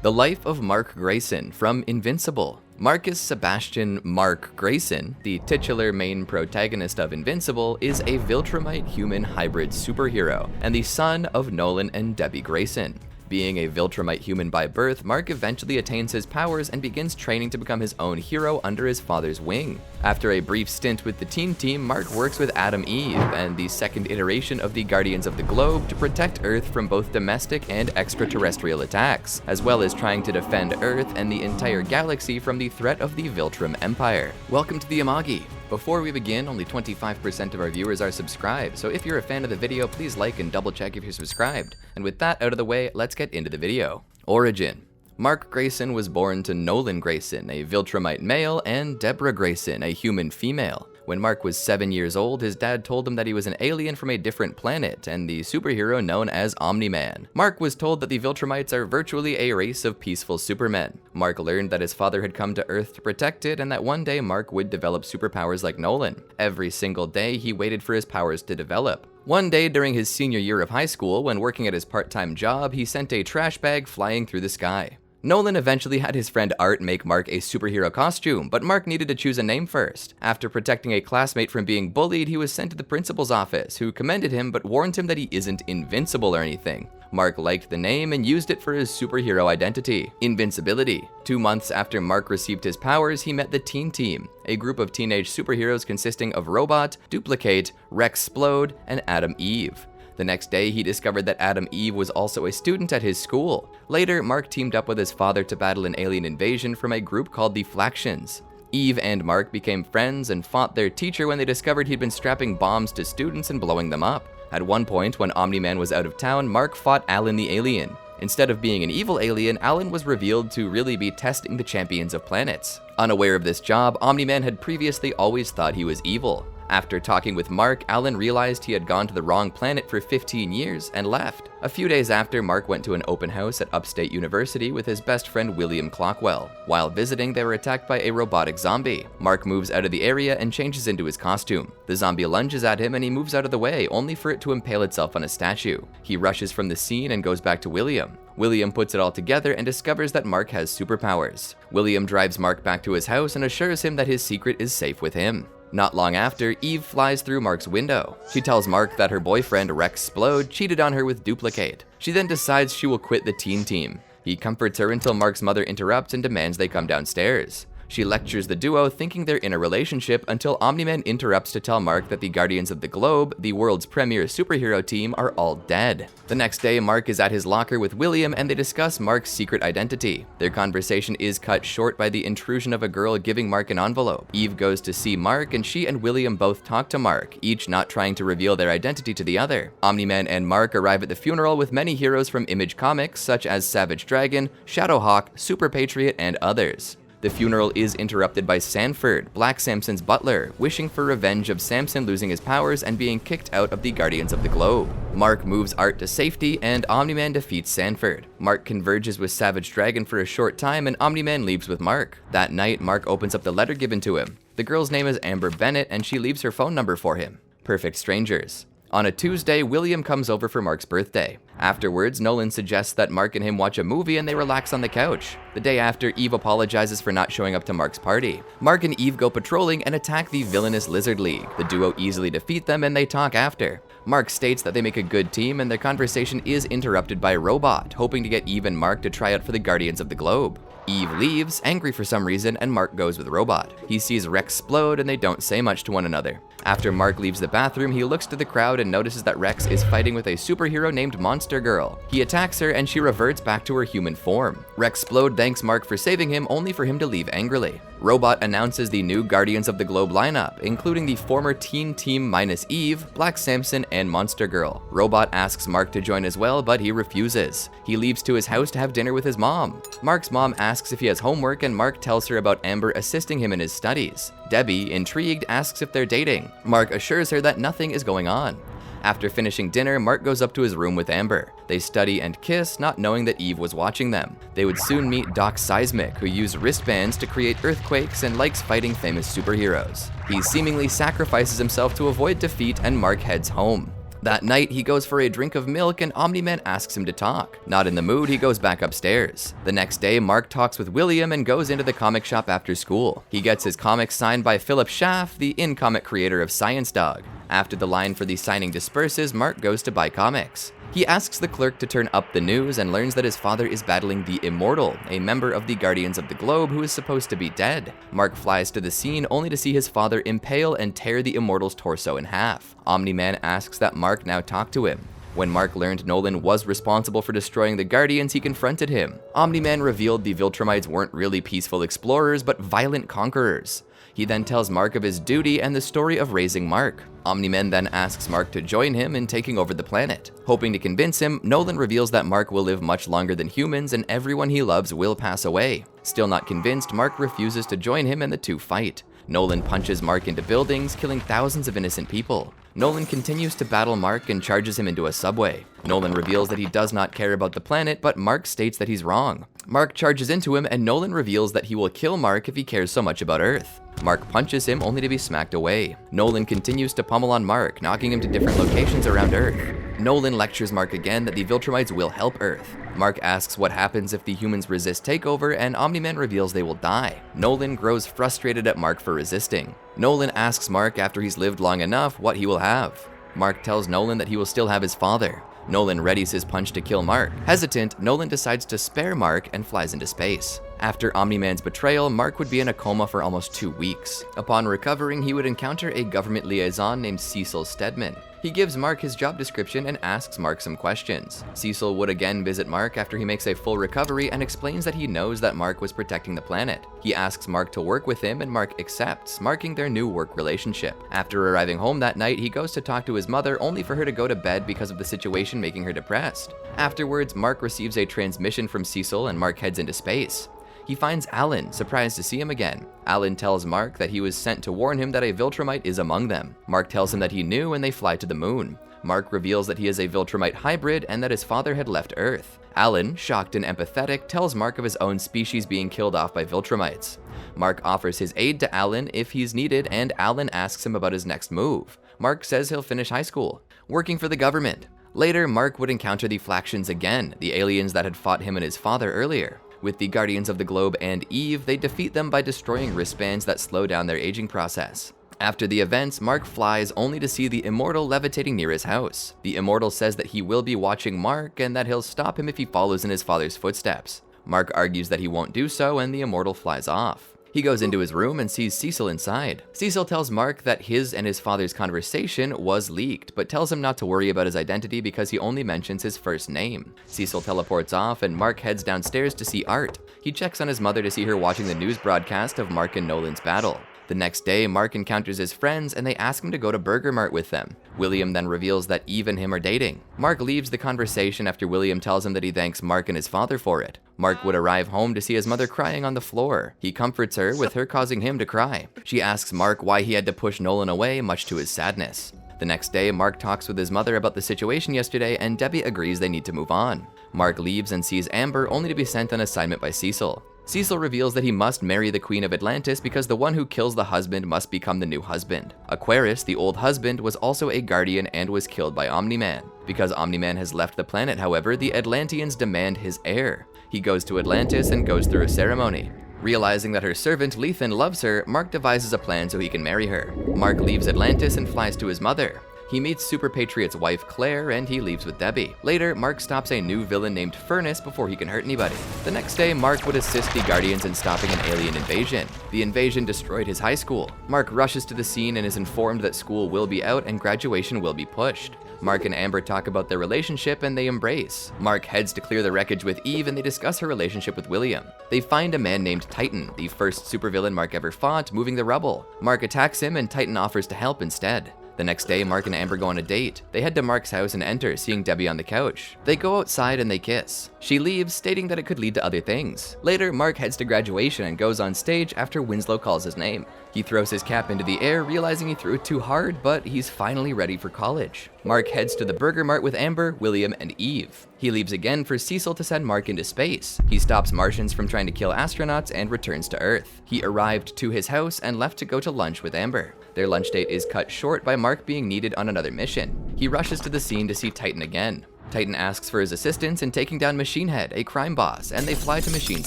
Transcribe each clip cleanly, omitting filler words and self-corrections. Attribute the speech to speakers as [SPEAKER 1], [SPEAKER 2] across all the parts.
[SPEAKER 1] The life of Mark Grayson from Invincible. Markus Sebastian Mark Grayson, the titular main protagonist of Invincible, is a Viltrumite-Human hybrid superhero and the son of Nolan and Debbie Grayson. Being a Viltrumite-Human by birth, Mark eventually attains his powers and begins training to become his own hero under his father's wing. After a brief stint with the teen team, Mark works with Adam Eve and the second iteration of the Guardians of the Globe to protect Earth from both domestic and extraterrestrial attacks, as well as trying to defend Earth and the entire galaxy from the threat of the Viltrum Empire. Welcome to the Amagi. Before we begin, only 25% of our viewers are subscribed, so if you're a fan of the video, please like and double check if you're subscribed. And with that out of the way, let's get into the video. Origin. Mark Grayson was born to Nolan Grayson, a Viltrumite male, and Deborah Grayson, a human female. When Mark was 7 years old, his dad told him that he was an alien from a different planet and the superhero known as Omni-Man. Mark was told that the Viltrumites are virtually a race of peaceful supermen. Mark learned that his father had come to Earth to protect it and that one day Mark would develop superpowers like Nolan. Every single day, he waited for his powers to develop. One day during his senior year of high school, when working at his part-time job, he sent a trash bag flying through the sky. Nolan eventually had his friend Art make Mark a superhero costume, but Mark needed to choose a name first. After protecting a classmate from being bullied, he was sent to the principal's office, who commended him but warned him that he isn't invincible or anything. Mark liked the name and used it for his superhero identity, Invincibility. 2 months after Mark received his powers, he met the Teen Team, a group of teenage superheroes consisting of Robot, Dupli-Kat, Rexplode, and Adam Eve. The next day, he discovered that Adam Eve was also a student at his school. Later, Mark teamed up with his father to battle an alien invasion from a group called the Flactions. Eve and Mark became friends and fought their teacher when they discovered he'd been strapping bombs to students and blowing them up. At one point, when Omni-Man was out of town, Mark fought Alan the alien. Instead of being an evil alien, Alan was revealed to really be testing the champions of planets. Unaware of this job, Omni-Man had previously always thought he was evil. After talking with Mark, Alan realized he had gone to the wrong planet for 15 years and left. A few days after, Mark went to an open house at Upstate University with his best friend William Clockwell. While visiting, they were attacked by a robotic zombie. Mark moves out of the area and changes into his costume. The zombie lunges at him and he moves out of the way, only for it to impale itself on a statue. He rushes from the scene and goes back to William. William puts it all together and discovers that Mark has superpowers. William drives Mark back to his house and assures him that his secret is safe with him. Not long after, Eve flies through Mark's window. She tells Mark that her boyfriend, Rexplode, cheated on her with Dupli-Kat. She then decides she will quit the teen team. He comforts her until Mark's mother interrupts and demands they come downstairs. She lectures the duo, thinking they're in a relationship, until Omni-Man interrupts to tell Mark that the Guardians of the Globe, the world's premier superhero team, are all dead. The next day, Mark is at his locker with William and they discuss Mark's secret identity. Their conversation is cut short by the intrusion of a girl giving Mark an envelope. Eve goes to see Mark and she and William both talk to Mark, each not trying to reveal their identity to the other. Omni-Man and Mark arrive at the funeral with many heroes from Image Comics such as Savage Dragon, Shadowhawk, Super Patriot, and others. The funeral is interrupted by Sanford, Black Samson's butler, wishing for revenge of Samson losing his powers and being kicked out of the Guardians of the Globe. Mark moves Art to safety and Omni-Man defeats Sanford. Mark converges with Savage Dragon for a short time and Omni-Man leaves with Mark. That night, Mark opens up the letter given to him. The girl's name is Amber Bennett and she leaves her phone number for him. Perfect strangers. On a Tuesday, William comes over for Mark's birthday. Afterwards, Nolan suggests that Mark and him watch a movie and they relax on the couch. The day after, Eve apologizes for not showing up to Mark's party. Mark and Eve go patrolling and attack the villainous Lizard League. The duo easily defeat them and they talk after. Mark states that they make a good team and their conversation is interrupted by Robot, hoping to get Eve and Mark to try out for the Guardians of the Globe. Eve leaves, angry for some reason, and Mark goes with Robot. He sees Rexplode and they don't say much to one another. After Mark leaves the bathroom, he looks to the crowd and notices that Rex is fighting with a superhero named Monster Girl. He attacks her and she reverts back to her human form. Rexplode thanks Mark for saving him, only for him to leave angrily. Robot announces the new Guardians of the Globe lineup, including the former Teen Team minus Eve, Black Samson, and Monster Girl. Robot asks Mark to join as well, but he refuses. He leaves to his house to have dinner with his mom. Mark's mom asks if he has homework and Mark tells her about Amber assisting him in his studies. Debbie, intrigued, asks if they're dating. Mark assures her that nothing is going on. After finishing dinner, Mark goes up to his room with Amber. They study and kiss, not knowing that Eve was watching them. They would soon meet Doc Seismic, who used wristbands to create earthquakes and likes fighting famous superheroes. He seemingly sacrifices himself to avoid defeat and Mark heads home. That night, he goes for a drink of milk and Omni-Man asks him to talk. Not in the mood, he goes back upstairs. The next day, Mark talks with William and goes into the comic shop after school. He gets his comics signed by Philip Schaff, the in-comic creator of Science Dog. After the line for the signing disperses, Mark goes to buy comics. He asks the clerk to turn up the news and learns that his father is battling the Immortal, a member of the Guardians of the Globe who is supposed to be dead. Mark flies to the scene only to see his father impale and tear the Immortal's torso in half. Omni-Man asks that Mark now talk to him. When Mark learned Nolan was responsible for destroying the Guardians, he confronted him. Omni-Man revealed the Viltrumites weren't really peaceful explorers, but violent conquerors. He then tells Mark of his duty and the story of raising Mark. Omni-Man then asks Mark to join him in taking over the planet. Hoping to convince him, Nolan reveals that Mark will live much longer than humans and everyone he loves will pass away. Still not convinced, Mark refuses to join him and the two fight. Nolan punches Mark into buildings, killing thousands of innocent people. Nolan continues to battle Mark and charges him into a subway. Nolan reveals that he does not care about the planet, but Mark states that he's wrong. Mark charges into him and Nolan reveals that he will kill Mark if he cares so much about Earth. Mark punches him only to be smacked away. Nolan continues to pummel on Mark, knocking him to different locations around Earth. Nolan lectures Mark again that the Viltrumites will help Earth. Mark asks what happens if the humans resist takeover, and Omni-Man reveals they will die. Nolan grows frustrated at Mark for resisting. Nolan asks Mark after he's lived long enough what he will have. Mark tells Nolan that he will still have his father. Nolan readies his punch to kill Mark. Hesitant, Nolan decides to spare Mark and flies into space. After Omni-Man's betrayal, Mark would be in a coma for almost 2 weeks. Upon recovering, he would encounter a government liaison named Cecil Stedman. He gives Mark his job description and asks Mark some questions. Cecil would again visit Mark after he makes a full recovery and explains that he knows that Mark was protecting the planet. He asks Mark to work with him and Mark accepts, marking their new work relationship. After arriving home that night, he goes to talk to his mother only for her to go to bed because of the situation making her depressed. Afterwards, Mark receives a transmission from Cecil and Mark heads into space. He finds Alan, surprised to see him again. Alan tells Mark that he was sent to warn him that a Viltrumite is among them. Mark tells him that he knew and they fly to the moon. Mark reveals that he is a Viltrumite hybrid and that his father had left Earth. Alan, shocked and empathetic, tells Mark of his own species being killed off by Viltrumites. Mark offers his aid to Alan if he's needed, and Alan asks him about his next move. Mark says he'll finish high school, working for the government. Later, Mark would encounter the Flaxians again, the aliens that had fought him and his father earlier. With the Guardians of the Globe and Eve, they defeat them by destroying wristbands that slow down their aging process. After the events, Mark flies only to see the Immortal levitating near his house. The Immortal says that he will be watching Mark and that he'll stop him if he follows in his father's footsteps. Mark argues that he won't do so and the Immortal flies off. He goes into his room and sees Cecil inside. Cecil tells Mark that his and his father's conversation was leaked, but tells him not to worry about his identity because he only mentions his first name. Cecil teleports off and Mark heads downstairs to see Art. He checks on his mother to see her watching the news broadcast of Mark and Nolan's battle. The next day, Mark encounters his friends and they ask him to go to Burger Mart with them. William then reveals that Eve and him are dating. Mark leaves the conversation after William tells him that he thanks Mark and his father for it. Mark would arrive home to see his mother crying on the floor. He comforts her, with her causing him to cry. She asks Mark why he had to push Nolan away, much to his sadness. The next day, Mark talks with his mother about the situation yesterday and Debbie agrees they need to move on. Mark leaves and sees Amber only to be sent on assignment by Cecil. Cecil reveals that he must marry the Queen of Atlantis because the one who kills the husband must become the new husband. Aquarius, the old husband, was also a guardian and was killed by Omni-Man. Because Omni-Man has left the planet, however, the Atlanteans demand his heir. He goes to Atlantis and goes through a ceremony. Realizing that her servant Lethan loves her, Mark devises a plan so he can marry her. Mark leaves Atlantis and flies to his mother. He meets Super Patriot's wife Claire and he leaves with Debbie. Later, Mark stops a new villain named Furnace before he can hurt anybody. The next day, Mark would assist the Guardians in stopping an alien invasion. The invasion destroyed his high school. Mark rushes to the scene and is informed that school will be out and graduation will be pushed. Mark and Amber talk about their relationship and they embrace. Mark heads to clear the wreckage with Eve and they discuss her relationship with William. They find a man named Titan, the first supervillain Mark ever fought, moving the rubble. Mark attacks him and Titan offers to help instead. The next day, Mark and Amber go on a date. They head to Mark's house and enter, seeing Debbie on the couch. They go outside and they kiss. She leaves, stating that it could lead to other things. Later, Mark heads to graduation and goes on stage after Winslow calls his name. He throws his cap into the air, realizing he threw it too hard, but he's finally ready for college. Mark heads to the Burger Mart with Amber, William, and Eve. He leaves again for Cecil to send Mark into space. He stops Martians from trying to kill astronauts and returns to Earth. He arrived to his house and left to go to lunch with Amber. Their lunch date is cut short by Mark being needed on another mission. He rushes to the scene to see Titan again. Titan asks for his assistance in taking down Machine Head, a crime boss, and they fly to Machine's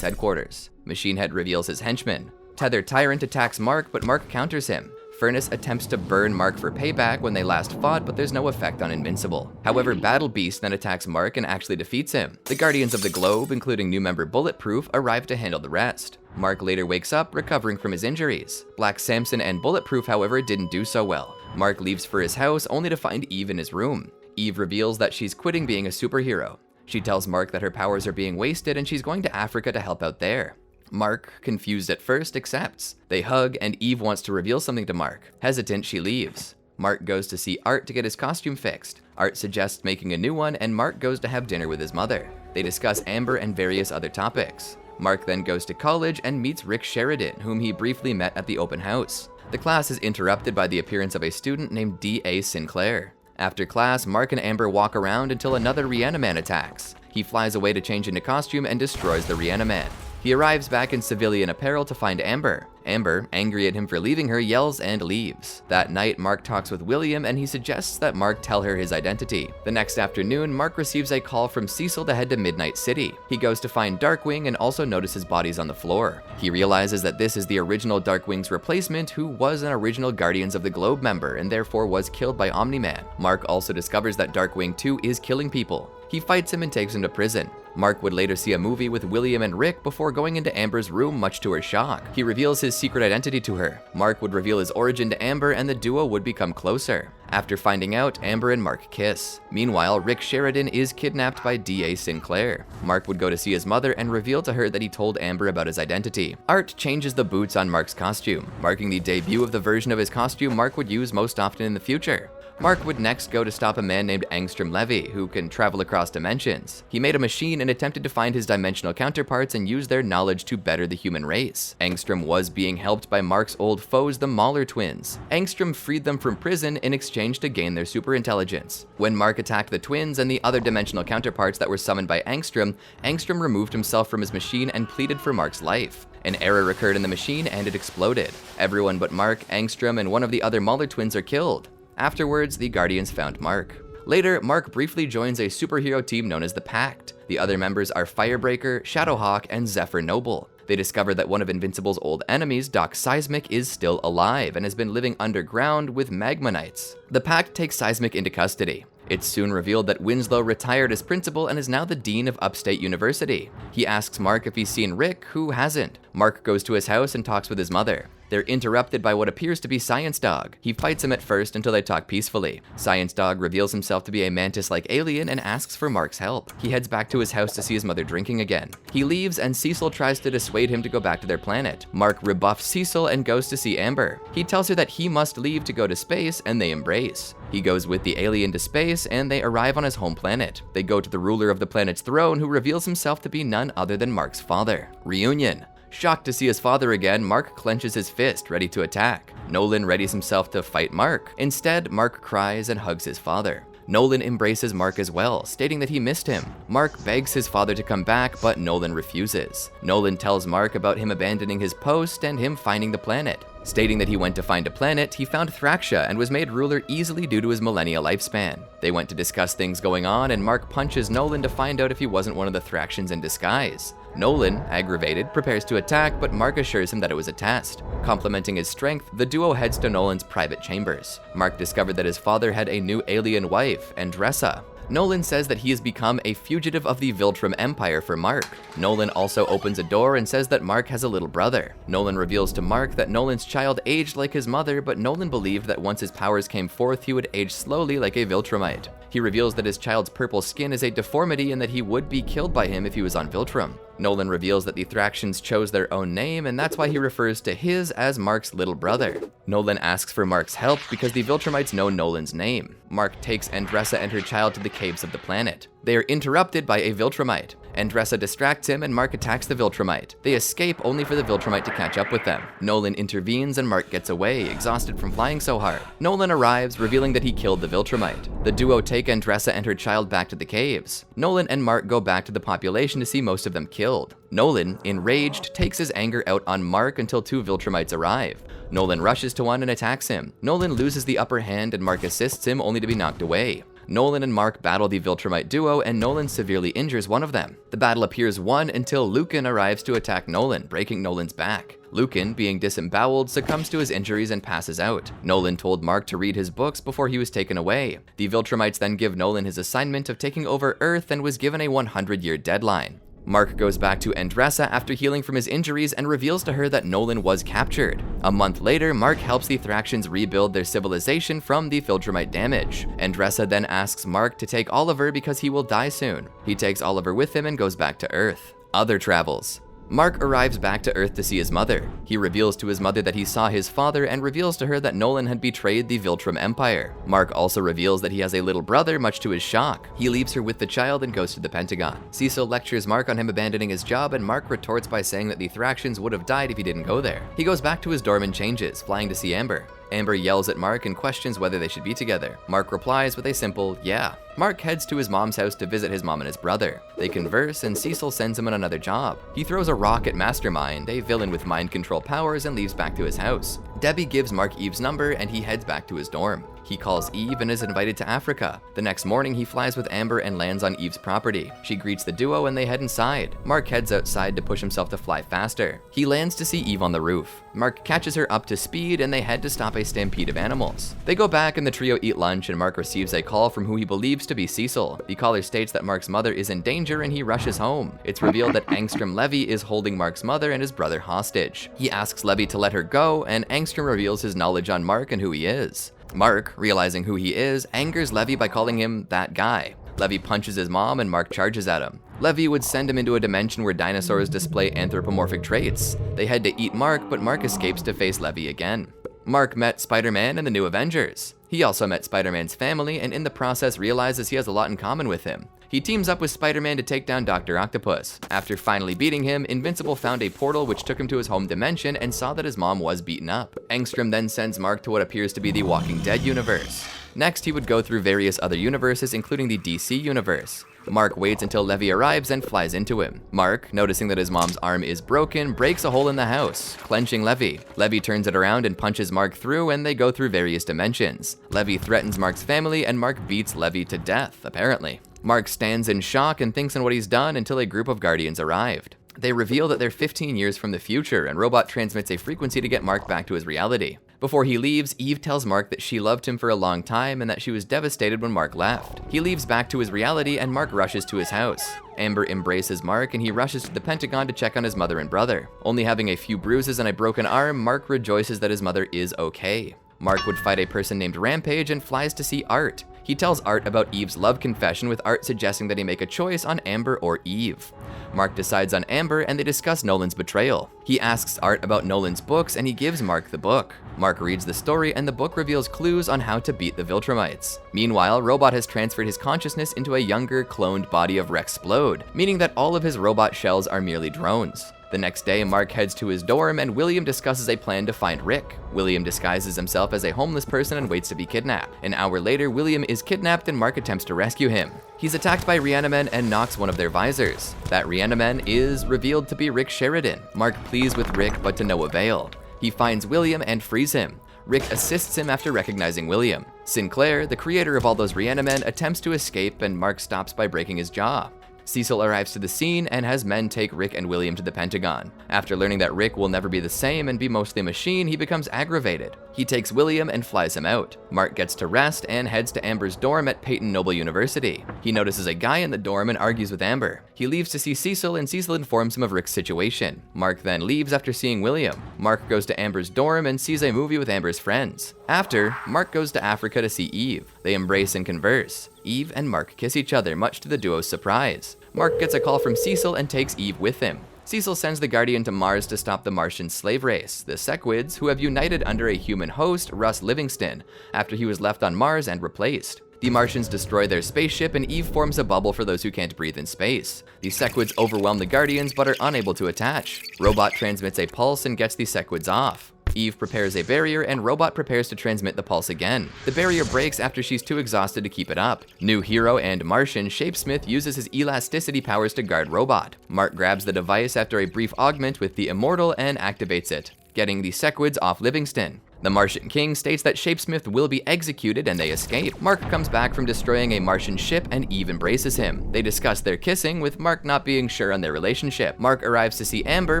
[SPEAKER 1] headquarters. Machine Head reveals his henchman. Tether Tyrant attacks Mark, but Mark counters him. Furnace attempts to burn Mark for payback when they last fought, but there's no effect on Invincible. However, Battle Beast then attacks Mark and actually defeats him. The Guardians of the Globe, including new member Bulletproof, arrive to handle the rest. Mark later wakes up, recovering from his injuries. Black Samson and Bulletproof, however, didn't do so well. Mark leaves for his house, only to find Eve in his room. Eve reveals that she's quitting being a superhero. She tells Mark that her powers are being wasted and she's going to Africa to help out there. Mark, confused at first, accepts. They hug, and Eve wants to reveal something to Mark. Hesitant, she leaves. Mark goes to see Art to get his costume fixed. Art suggests making a new one, and Mark goes to have dinner with his mother. They discuss Amber and various other topics. Mark then goes to college and meets Rick Sheridan, whom he briefly met at the open house. The class is interrupted by the appearance of a student named D.A. Sinclair. After class, Mark and Amber walk around until another Reaniman attacks. He flies away to change into costume and destroys the Reaniman. He arrives back in civilian apparel to find Amber. Amber, angry at him for leaving her, yells and leaves. That night, Mark talks with William and he suggests that Mark tell her his identity. The next afternoon, Mark receives a call from Cecil to head to Midnight City. He goes to find Darkwing and also notices bodies on the floor. He realizes that this is the original Darkwing's replacement, who was an original Guardians of the Globe member and therefore was killed by Omni-Man. Mark also discovers that Darkwing 2 is killing people. He fights him and takes him to prison. Mark would later see a movie with William and Rick before going into Amber's room, much to her shock. He reveals his secret identity to her. Mark would reveal his origin to Amber and the duo would become closer. After finding out, Amber and Mark kiss. Meanwhile, Rick Sheridan is kidnapped by D.A. Sinclair. Mark would go to see his mother and reveal to her that he told Amber about his identity. Art changes the boots on Mark's costume, marking the debut of the version of his costume Mark would use most often in the future. Mark would next go to stop a man named Angstrom Levy, who can travel across dimensions. He made a machine and attempted to find his dimensional counterparts and use their knowledge to better the human race. Angstrom was being helped by Mark's old foes, the Mahler twins. Angstrom freed them from prison in exchange to gain their superintelligence. When Mark attacked the twins and the other dimensional counterparts that were summoned by Angstrom, Angstrom removed himself from his machine and pleaded for Mark's life. An error occurred in the machine and it exploded. Everyone but Mark, Angstrom, and one of the other Mahler twins are killed. Afterwards, the Guardians found Mark. Later, Mark briefly joins a superhero team known as the Pact. The other members are Firebreaker, Shadowhawk, and Zephyr Noble. They discover that one of Invincible's old enemies, Doc Seismic, is still alive and has been living underground with Magma Knights. The Pact takes Seismic into custody. It's soon revealed that Winslow retired as principal and is now the dean of Upstate University. He asks Mark if he's seen Rick, who hasn't. Mark goes to his house and talks with his mother. They're interrupted by what appears to be Science Dog. He fights him at first until they talk peacefully. Science Dog reveals himself to be a mantis-like alien and asks for Mark's help. He heads back to his house to see his mother drinking again. He leaves and Cecil tries to dissuade him to go back to their planet. Mark rebuffs Cecil and goes to see Amber. He tells her that he must leave to go to space and they embrace. He goes with the alien to space and they arrive on his home planet. They go to the ruler of the planet's throne, who reveals himself to be none other than Mark's father. Reunion. Shocked to see his father again, Mark clenches his fist, ready to attack. Nolan readies himself to fight Mark. Instead, Mark cries and hugs his father. Nolan embraces Mark as well, stating that he missed him. Mark begs his father to come back, but Nolan refuses. Nolan tells Mark about him abandoning his post and him finding the planet. Stating that he went to find a planet, he found Thraxia and was made ruler easily due to his millennia lifespan. They went to discuss things going on, and Mark punches Nolan to find out if he wasn't one of the Thraxians in disguise. Nolan, aggravated, prepares to attack, but Mark assures him that it was a test. Complimenting his strength, the duo heads to Nolan's private chambers. Mark discovered that his father had a new alien wife, Andressa. Nolan says that he has become a fugitive of the Viltrum Empire for Mark. Nolan also opens a door and says that Mark has a little brother. Nolan reveals to Mark that Nolan's child aged like his mother, but Nolan believed that once his powers came forth, he would age slowly like a Viltrumite. He reveals that his child's purple skin is a deformity and that he would be killed by him if he was on Viltrum. Nolan reveals that the Thraxians chose their own name, and that's why he refers to his as Mark's little brother. Nolan asks for Mark's help because the Viltrumites know Nolan's name. Mark takes Andressa and her child to the caves of the planet. They are interrupted by a Viltrumite. Andressa distracts him and Mark attacks the Viltrumite. They escape only for the Viltrumite to catch up with them. Nolan intervenes and Mark gets away, exhausted from flying so hard. Nolan arrives, revealing that he killed the Viltrumite. The duo take Andressa and her child back to the caves. Nolan and Mark go back to the population to see most of them killed. Nolan, enraged, takes his anger out on Mark until 2 Viltrumites arrive. Nolan rushes to one and attacks him. Nolan loses the upper hand and Mark assists him, only to be knocked away. Nolan and Mark battle the Viltrumite duo and Nolan severely injures one of them. The battle appears won until Lucan arrives to attack Nolan, breaking Nolan's back. Lucan, being disemboweled, succumbs to his injuries and passes out. Nolan told Mark to read his books before he was taken away. The Viltrumites then give Nolan his assignment of taking over Earth and was given a 100-year deadline. Mark goes back to Andressa after healing from his injuries and reveals to her that Nolan was captured. A month later, Mark helps the Thraxians rebuild their civilization from the Viltrumite damage. Andressa then asks Mark to take Oliver because he will die soon. He takes Oliver with him and goes back to Earth. Other travels. Mark arrives back to Earth to see his mother. He reveals to his mother that he saw his father and reveals to her that Nolan had betrayed the Viltrum Empire. Mark also reveals that he has a little brother, much to his shock. He leaves her with the child and goes to the Pentagon. Cecil lectures Mark on him abandoning his job, and Mark retorts by saying that the Thraxians would have died if he didn't go there. He goes back to his dorm and changes, flying to see Amber. Amber yells at Mark and questions whether they should be together. Mark replies with a simple, yeah. Mark heads to his mom's house to visit his mom and his brother. They converse, and Cecil sends him on another job. He throws a rock at Mastermind, a villain with mind control powers, and leaves back to his house. Debbie gives Mark Eve's number, and he heads back to his dorm. He calls Eve and is invited to Africa. The next morning, he flies with Amber and lands on Eve's property. She greets the duo and they head inside. Mark heads outside to push himself to fly faster. He lands to see Eve on the roof. Mark catches her up to speed and they head to stop a stampede of animals. They go back and the trio eat lunch and Mark receives a call from who he believes to be Cecil. The caller states that Mark's mother is in danger and he rushes home. It's revealed that Angstrom Levy is holding Mark's mother and his brother hostage. He asks Levy to let her go and Angstrom reveals his knowledge on Mark and who he is. Mark, realizing who he is, angers Levy by calling him that guy. Levy punches his mom and Mark charges at him. Levy would send him into a dimension where dinosaurs display anthropomorphic traits. They head to eat Mark, but Mark escapes to face Levy again. Mark met Spider-Man and the New Avengers. He also met Spider-Man's family and in the process realizes he has a lot in common with him. He teams up with Spider-Man to take down Dr. Octopus. After finally beating him, Invincible found a portal which took him to his home dimension and saw that his mom was beaten up. Angstrom then sends Mark to what appears to be the Walking Dead universe. Next, he would go through various other universes, including the DC universe. Mark waits until Levy arrives and flies into him. Mark, noticing that his mom's arm is broken, breaks a hole in the house, clenching Levy. Levy turns it around and punches Mark through, and they go through various dimensions. Levy threatens Mark's family, and Mark beats Levy to death, apparently. Mark stands in shock and thinks on what he's done until a group of Guardians arrived. They reveal that they're 15 years from the future, and Robot transmits a frequency to get Mark back to his reality. Before he leaves, Eve tells Mark that she loved him for a long time and that she was devastated when Mark left. He leaves back to his reality and Mark rushes to his house. Amber embraces Mark and he rushes to the Pentagon to check on his mother and brother. Only having a few bruises and a broken arm, Mark rejoices that his mother is okay. Mark would fight a person named Rampage and flies to see Art. He tells Art about Eve's love confession, with Art suggesting that he make a choice on Amber or Eve. Mark decides on Amber and they discuss Nolan's betrayal. He asks Art about Nolan's books and he gives Mark the book. Mark reads the story and the book reveals clues on how to beat the Viltrumites. Meanwhile, Robot has transferred his consciousness into a younger, cloned body of Rexplode, meaning that all of his robot shells are merely drones. The next day, Mark heads to his dorm and William discusses a plan to find Rick. William disguises himself as a homeless person and waits to be kidnapped. An hour later, William is kidnapped and Mark attempts to rescue him. He's attacked by Reanimen and knocks one of their visors. That Reanimen is revealed to be Rick Sheridan. Mark pleads with Rick, but to no avail. He finds William and frees him. Rick assists him after recognizing William. Sinclair, the creator of all those Reanimen, attempts to escape and Mark stops by breaking his jaw. Cecil arrives to the scene and has men take Rick and William to the Pentagon. After learning that Rick will never be the same and be mostly a machine, he becomes aggravated. He takes William and flies him out. Mark gets to rest and heads to Amber's dorm at Peyton Noble University. He notices a guy in the dorm and argues with Amber. He leaves to see Cecil and Cecil informs him of Rick's situation. Mark then leaves after seeing William. Mark goes to Amber's dorm and sees a movie with Amber's friends. After, Mark goes to Africa to see Eve. They embrace and converse. Eve and Mark kiss each other, much to the duo's surprise. Mark gets a call from Cecil and takes Eve with him. Cecil sends the Guardian to Mars to stop the Martian slave race, the Sequids, who have united under a human host, Russ Livingston, after he was left on Mars and replaced. The Martians destroy their spaceship, and Eve forms a bubble for those who can't breathe in space. The Sequids overwhelm the Guardians but are unable to attach. Robot transmits a pulse and gets the Sequids off. Eve prepares a barrier, and Robot prepares to transmit the pulse again. The barrier breaks after she's too exhausted to keep it up. New hero and Martian, Shapesmith, uses his elasticity powers to guard Robot. Mark grabs the device after a brief augment with the Immortal and activates it, getting the Sequids off Livingston. The Martian King states that Shapesmith will be executed and they escape. Mark comes back from destroying a Martian ship and Eve embraces him. They discuss their kissing, with Mark not being sure on their relationship. Mark arrives to see Amber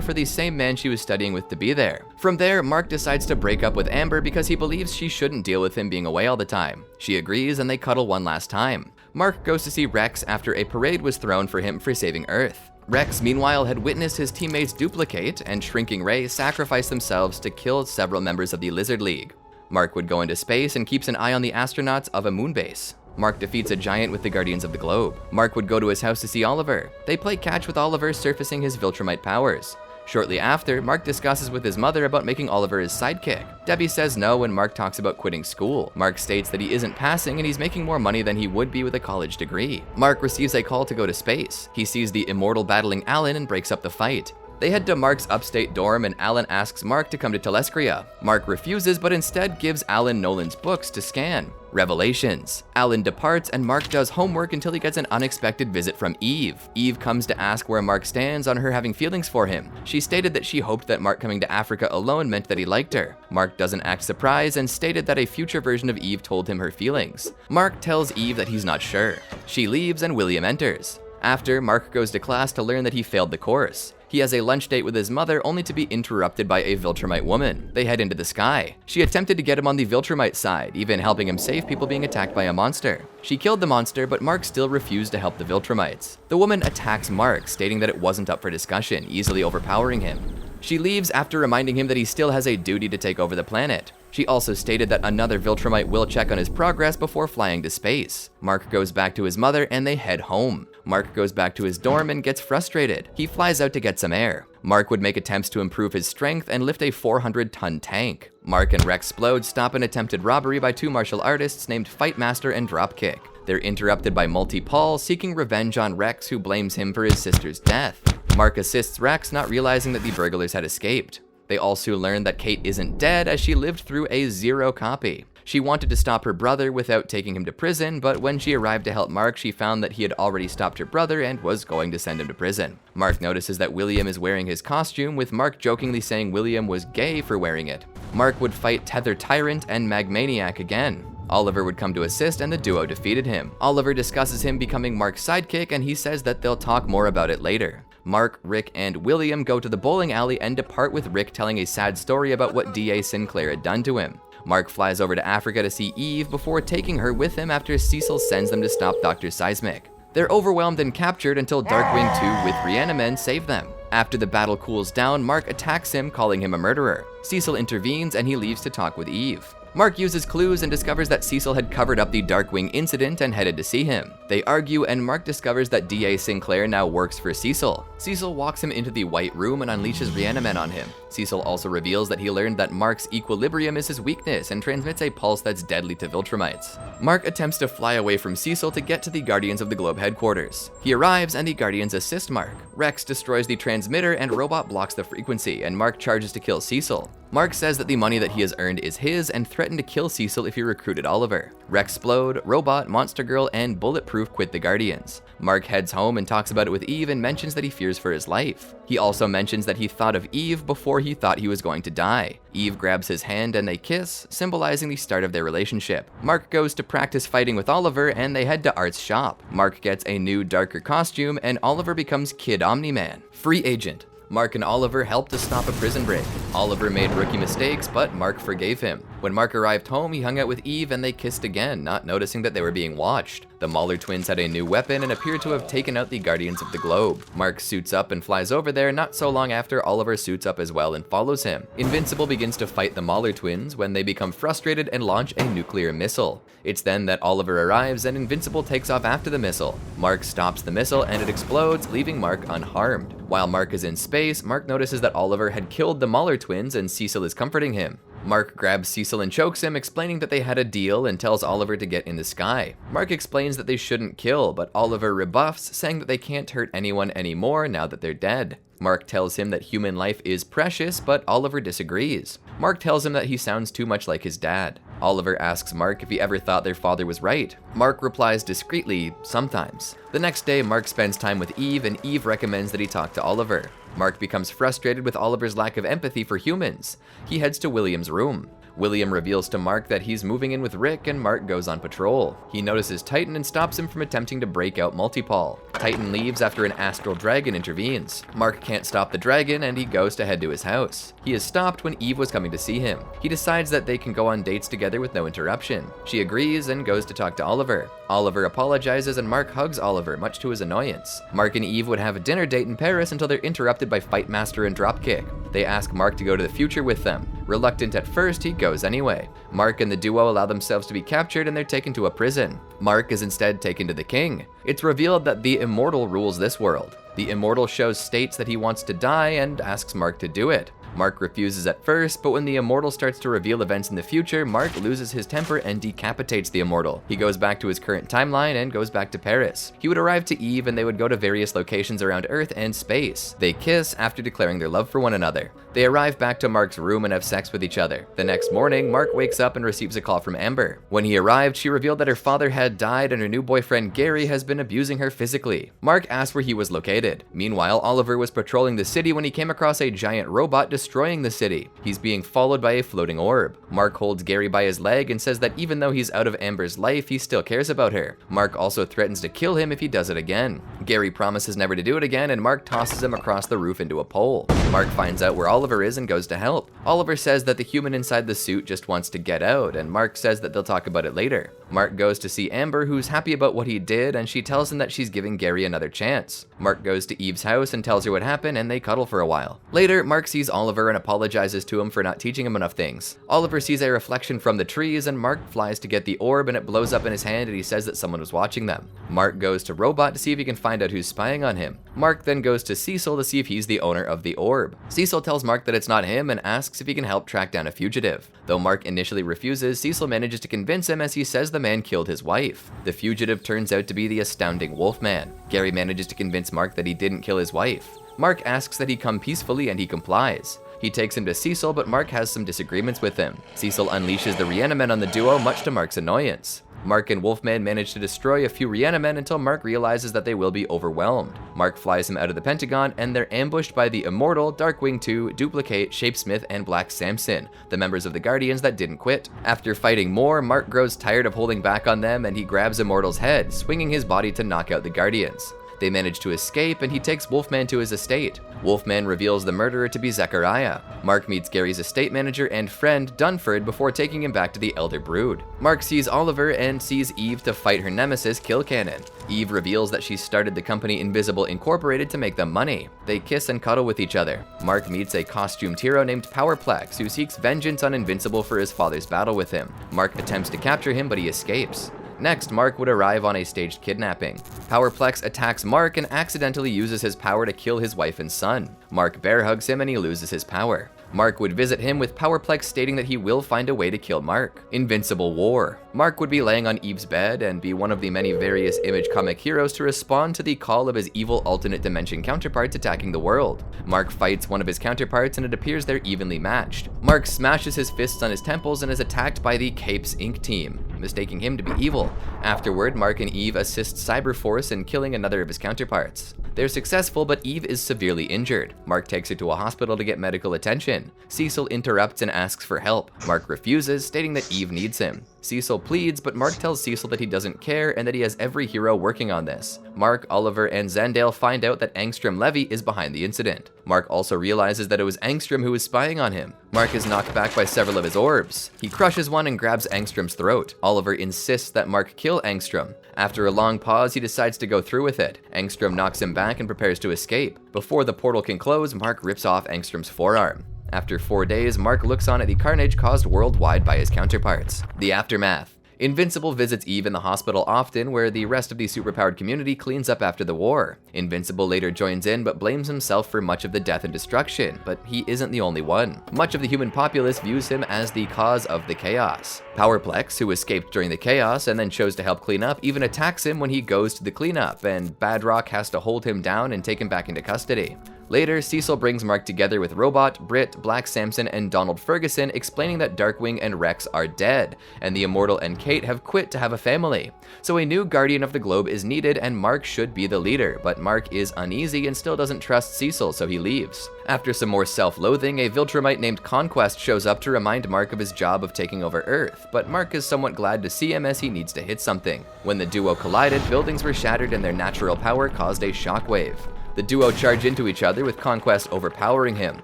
[SPEAKER 1] for the same man she was studying with to be there. From there, Mark decides to break up with Amber because he believes she shouldn't deal with him being away all the time. She agrees and they cuddle one last time. Mark goes to see Rex after a parade was thrown for him for saving Earth. Rex, meanwhile, had witnessed his teammates Dupli-Kat and Shrinking Ray sacrifice themselves to kill several members of the Lizard League. Mark would go into space and keeps an eye on the astronauts of a moon base. Mark defeats a giant with the Guardians of the Globe. Mark would go to his house to see Oliver. They play catch with Oliver, surfacing his Viltrumite powers. Shortly after, Mark discusses with his mother about making Oliver his sidekick. Debbie says no when Mark talks about quitting school. Mark states that he isn't passing and he's making more money than he would be with a college degree. Mark receives a call to go to space. He sees the Immortal battling Alan and breaks up the fight. They head to Mark's upstate dorm and Alan asks Mark to come to Telescria. Mark refuses but instead gives Alan Nolan's books to scan. Revelations. Alan departs and Mark does homework until he gets an unexpected visit from Eve. Eve comes to ask where Mark stands on her having feelings for him. She stated that she hoped that Mark coming to Africa alone meant that he liked her. Mark doesn't act surprised and stated that a future version of Eve told him her feelings. Mark tells Eve that he's not sure. She leaves and William enters. After, Mark goes to class to learn that he failed the course. He has a lunch date with his mother only to be interrupted by a Viltrumite woman. They head into the sky. She attempted to get him on the Viltrumite side, even helping him save people being attacked by a monster. She killed the monster, but Mark still refused to help the Viltrumites. The woman attacks Mark, stating that it wasn't up for discussion, easily overpowering him. She leaves after reminding him that he still has a duty to take over the planet. She also stated that another Viltrumite will check on his progress before flying to space. Mark goes back to his mother and they head home. Mark goes back to his dorm and gets frustrated. He flies out to get some air. Mark would make attempts to improve his strength and lift a 400-ton tank. Mark and Rex Splode stop an attempted robbery by two martial artists named Fightmaster and Dropkick. They're interrupted by Multi-Paul, seeking revenge on Rex, who blames him for his sister's death. Mark assists Rex, not realizing that the burglars had escaped. They also learn that Kate isn't dead, as she lived through a zero copy. She wanted to stop her brother without taking him to prison, but when she arrived to help Mark, she found that he had already stopped her brother and was going to send him to prison. Mark notices that William is wearing his costume, with Mark jokingly saying William was gay for wearing it. Mark would fight Tether Tyrant and Magmaniac again. Oliver would come to assist and the duo defeated him. Oliver discusses him becoming Mark's sidekick and he says that they'll talk more about it later. Mark, Rick, and William go to the bowling alley and depart with Rick telling a sad story about what D.A. Sinclair had done to him. Mark flies over to Africa to see Eve before taking her with him after Cecil sends them to stop Dr. Seismic. They're overwhelmed and captured until Darkwing 2 with Reanimen save them. After the battle cools down, Mark attacks him, calling him a murderer. Cecil intervenes and he leaves to talk with Eve. Mark uses clues and discovers that Cecil had covered up the Darkwing incident and headed to see him. They argue and Mark discovers that D.A. Sinclair now works for Cecil. Cecil walks him into the White Room and unleashes Reanimen on him. Cecil also reveals that he learned that Mark's equilibrium is his weakness and transmits a pulse that's deadly to Viltrumites. Mark attempts to fly away from Cecil to get to the Guardians of the Globe headquarters. He arrives and the Guardians assist Mark. Rex destroys the transmitter and Robot blocks the frequency, and Mark charges to kill Cecil. Mark says that the money that he has earned is his and threatened to kill Cecil if he recruited Oliver. Rex Splode, Robot, Monster Girl, and Bulletproof quit the Guardians. Mark heads home and talks about it with Eve and mentions that he fears for his life. He also mentions that he thought of Eve before he thought he was going to die. Eve grabs his hand and they kiss, symbolizing the start of their relationship. Mark goes to practice fighting with Oliver and they head to Art's shop. Mark gets a new, darker costume and Oliver becomes Kid Omni-Man. Free agent. Mark and Oliver helped to stop a prison break. Oliver made rookie mistakes, but Mark forgave him. When Mark arrived home, he hung out with Eve and they kissed again, not noticing that they were being watched. The Mauler twins had a new weapon and appeared to have taken out the Guardians of the Globe. Mark suits up and flies over there. Not so long after, Oliver suits up as well and follows him. Invincible begins to fight the Mauler twins when they become frustrated and launch a nuclear missile. It's then that Oliver arrives and Invincible takes off after the missile. Mark stops the missile and it explodes, leaving Mark unharmed. While Mark is in space, Mark notices that Oliver had killed the Mauler twins and Cecil is comforting him. Mark grabs Cecil and chokes him, explaining that they had a deal, and tells Oliver to get in the sky. Mark explains that they shouldn't kill, but Oliver rebuffs, saying that they can't hurt anyone anymore now that they're dead. Mark tells him that human life is precious, but Oliver disagrees. Mark tells him that he sounds too much like his dad. Oliver asks Mark if he ever thought their father was right. Mark replies discreetly, sometimes. The next day, Mark spends time with Eve, and Eve recommends that he talk to Oliver. Mark becomes frustrated with Oliver's lack of empathy for humans. He heads to William's room. William reveals to Mark that he's moving in with Rick, and Mark goes on patrol. He notices Titan and stops him from attempting to break out Multipol. Titan leaves after an astral dragon intervenes. Mark can't stop the dragon, and he goes to head to his house. He is stopped when Eve was coming to see him. He decides that they can go on dates together with no interruption. She agrees and goes to talk to Oliver. Oliver apologizes, and Mark hugs Oliver, much to his annoyance. Mark and Eve would have a dinner date in Paris until they're interrupted by Fightmaster and Dropkick. They ask Mark to go to the future with them. Reluctant at first, he goes anyway. Mark and the duo allow themselves to be captured, and they're taken to a prison. Mark is instead taken to the king. It's revealed that the Immortal rules this world. The Immortal states that he wants to die and asks Mark to do it. Mark refuses at first, but when the Immortal starts to reveal events in the future, Mark loses his temper and decapitates the Immortal. He goes back to his current timeline and goes back to Paris. He would arrive to Eve, and they would go to various locations around Earth and space. They kiss after declaring their love for one another. They arrive back to Mark's room and have sex with each other. The next morning, Mark wakes up and receives a call from Amber. When he arrived, she revealed that her father had died and her new boyfriend Gary has been abusing her physically. Mark asked where he was located. Meanwhile, Oliver was patrolling the city when he came across a giant robot destroying the city. He's being followed by a floating orb. Mark holds Gary by his leg and says that even though he's out of Amber's life, he still cares about her. Mark also threatens to kill him if he does it again. Gary promises never to do it again, and Mark tosses him across the roof into a pole. Mark finds out where Oliver is and goes to help. Oliver says that the human inside the suit just wants to get out, and Mark says that they'll talk about it later. Mark goes to see Amber, who's happy about what he did, and she tells him that she's giving Gary another chance. Mark goes to Eve's house and tells her what happened, and they cuddle for a while. Later, Mark sees Oliver and apologizes to him for not teaching him enough things. Oliver sees a reflection from the trees, and Mark flies to get the orb, and it blows up in his hand, and he says that someone was watching them. Mark goes to Robot to see if he can find out who's spying on him. Mark then goes to Cecil to see if he's the owner of the orb. Cecil tells Mark that it's not him and asks if he can help track down a fugitive. Though Mark initially refuses, Cecil manages to convince him as he says the man killed his wife. The fugitive turns out to be the astounding Wolfman. Gary manages to convince Mark that he didn't kill his wife. Mark asks that he come peacefully, and he complies. He takes him to Cecil, but Mark has some disagreements with him. Cecil unleashes the Reanimen on the duo, much to Mark's annoyance. Mark and Wolfman manage to destroy a few Reanimen until Mark realizes that they will be overwhelmed. Mark flies him out of the Pentagon, and they're ambushed by the Immortal, Darkwing 2, Dupli-Kat, Shapesmith, and Black Samson, the members of the Guardians that didn't quit. After fighting more, Mark grows tired of holding back on them, and he grabs Immortal's head, swinging his body to knock out the Guardians. They manage to escape, and he takes Wolfman to his estate. Wolfman reveals the murderer to be Zechariah. Mark meets Gary's estate manager and friend, Dunford, before taking him back to the Elder Brood. Mark sees Oliver and sees Eve to fight her nemesis, Killcannon. Eve reveals that she started the company Invisible Incorporated to make them money. They kiss and cuddle with each other. Mark meets a costumed hero named Powerplex, who seeks vengeance on Invincible for his father's battle with him. Mark attempts to capture him, but he escapes. Next, Mark would arrive on a staged kidnapping. Powerplex attacks Mark and accidentally uses his power to kill his wife and son. Mark bear hugs him, and he loses his power. Mark would visit him, with Powerplex stating that he will find a way to kill Mark. Invincible War. Mark would be laying on Eve's bed and be one of the many various Image comic heroes to respond to the call of his evil alternate dimension counterparts attacking the world. Mark fights one of his counterparts, and it appears they're evenly matched. Mark smashes his fists on his temples and is attacked by the Capes Inc. team, mistaking him to be evil. Afterward, Mark and Eve assist Cyberforce in killing another of his counterparts. They're successful, but Eve is severely injured. Mark takes her to a hospital to get medical attention. Cecil interrupts and asks for help. Mark refuses, stating that Eve needs him. Cecil pleads, but Mark tells Cecil that he doesn't care and that he has every hero working on this. Mark, Oliver, and Zandale find out that Angstrom Levy is behind the incident. Mark also realizes that it was Angstrom who was spying on him. Mark is knocked back by several of his orbs. He crushes one and grabs Angstrom's throat. Oliver insists that Mark kill Angstrom. After a long pause, he decides to go through with it. Angstrom knocks him back and prepares to escape. Before the portal can close, Mark rips off Angstrom's forearm. After 4 days, Mark looks on at the carnage caused worldwide by his counterparts. The aftermath. Invincible visits Eve in the hospital often, where the rest of the superpowered community cleans up after the war. Invincible later joins in, but blames himself for much of the death and destruction, but he isn't the only one. Much of the human populace views him as the cause of the chaos. Powerplex, who escaped during the chaos and then chose to help clean up, even attacks him when he goes to the cleanup, and Badrock has to hold him down and take him back into custody. Later, Cecil brings Mark together with Robot, Brit, Black Samson, and Donald Ferguson, explaining that Darkwing and Rex are dead, and the Immortal and Kate have quit to have a family. So a new Guardian of the Globe is needed, and Mark should be the leader, but Mark is uneasy and still doesn't trust Cecil, so he leaves. After some more self-loathing, a Viltrumite named Conquest shows up to remind Mark of his job of taking over Earth, but Mark is somewhat glad to see him as he needs to hit something. When the duo collided, buildings were shattered and their natural power caused a shockwave. The duo charge into each other, with Conquest overpowering him.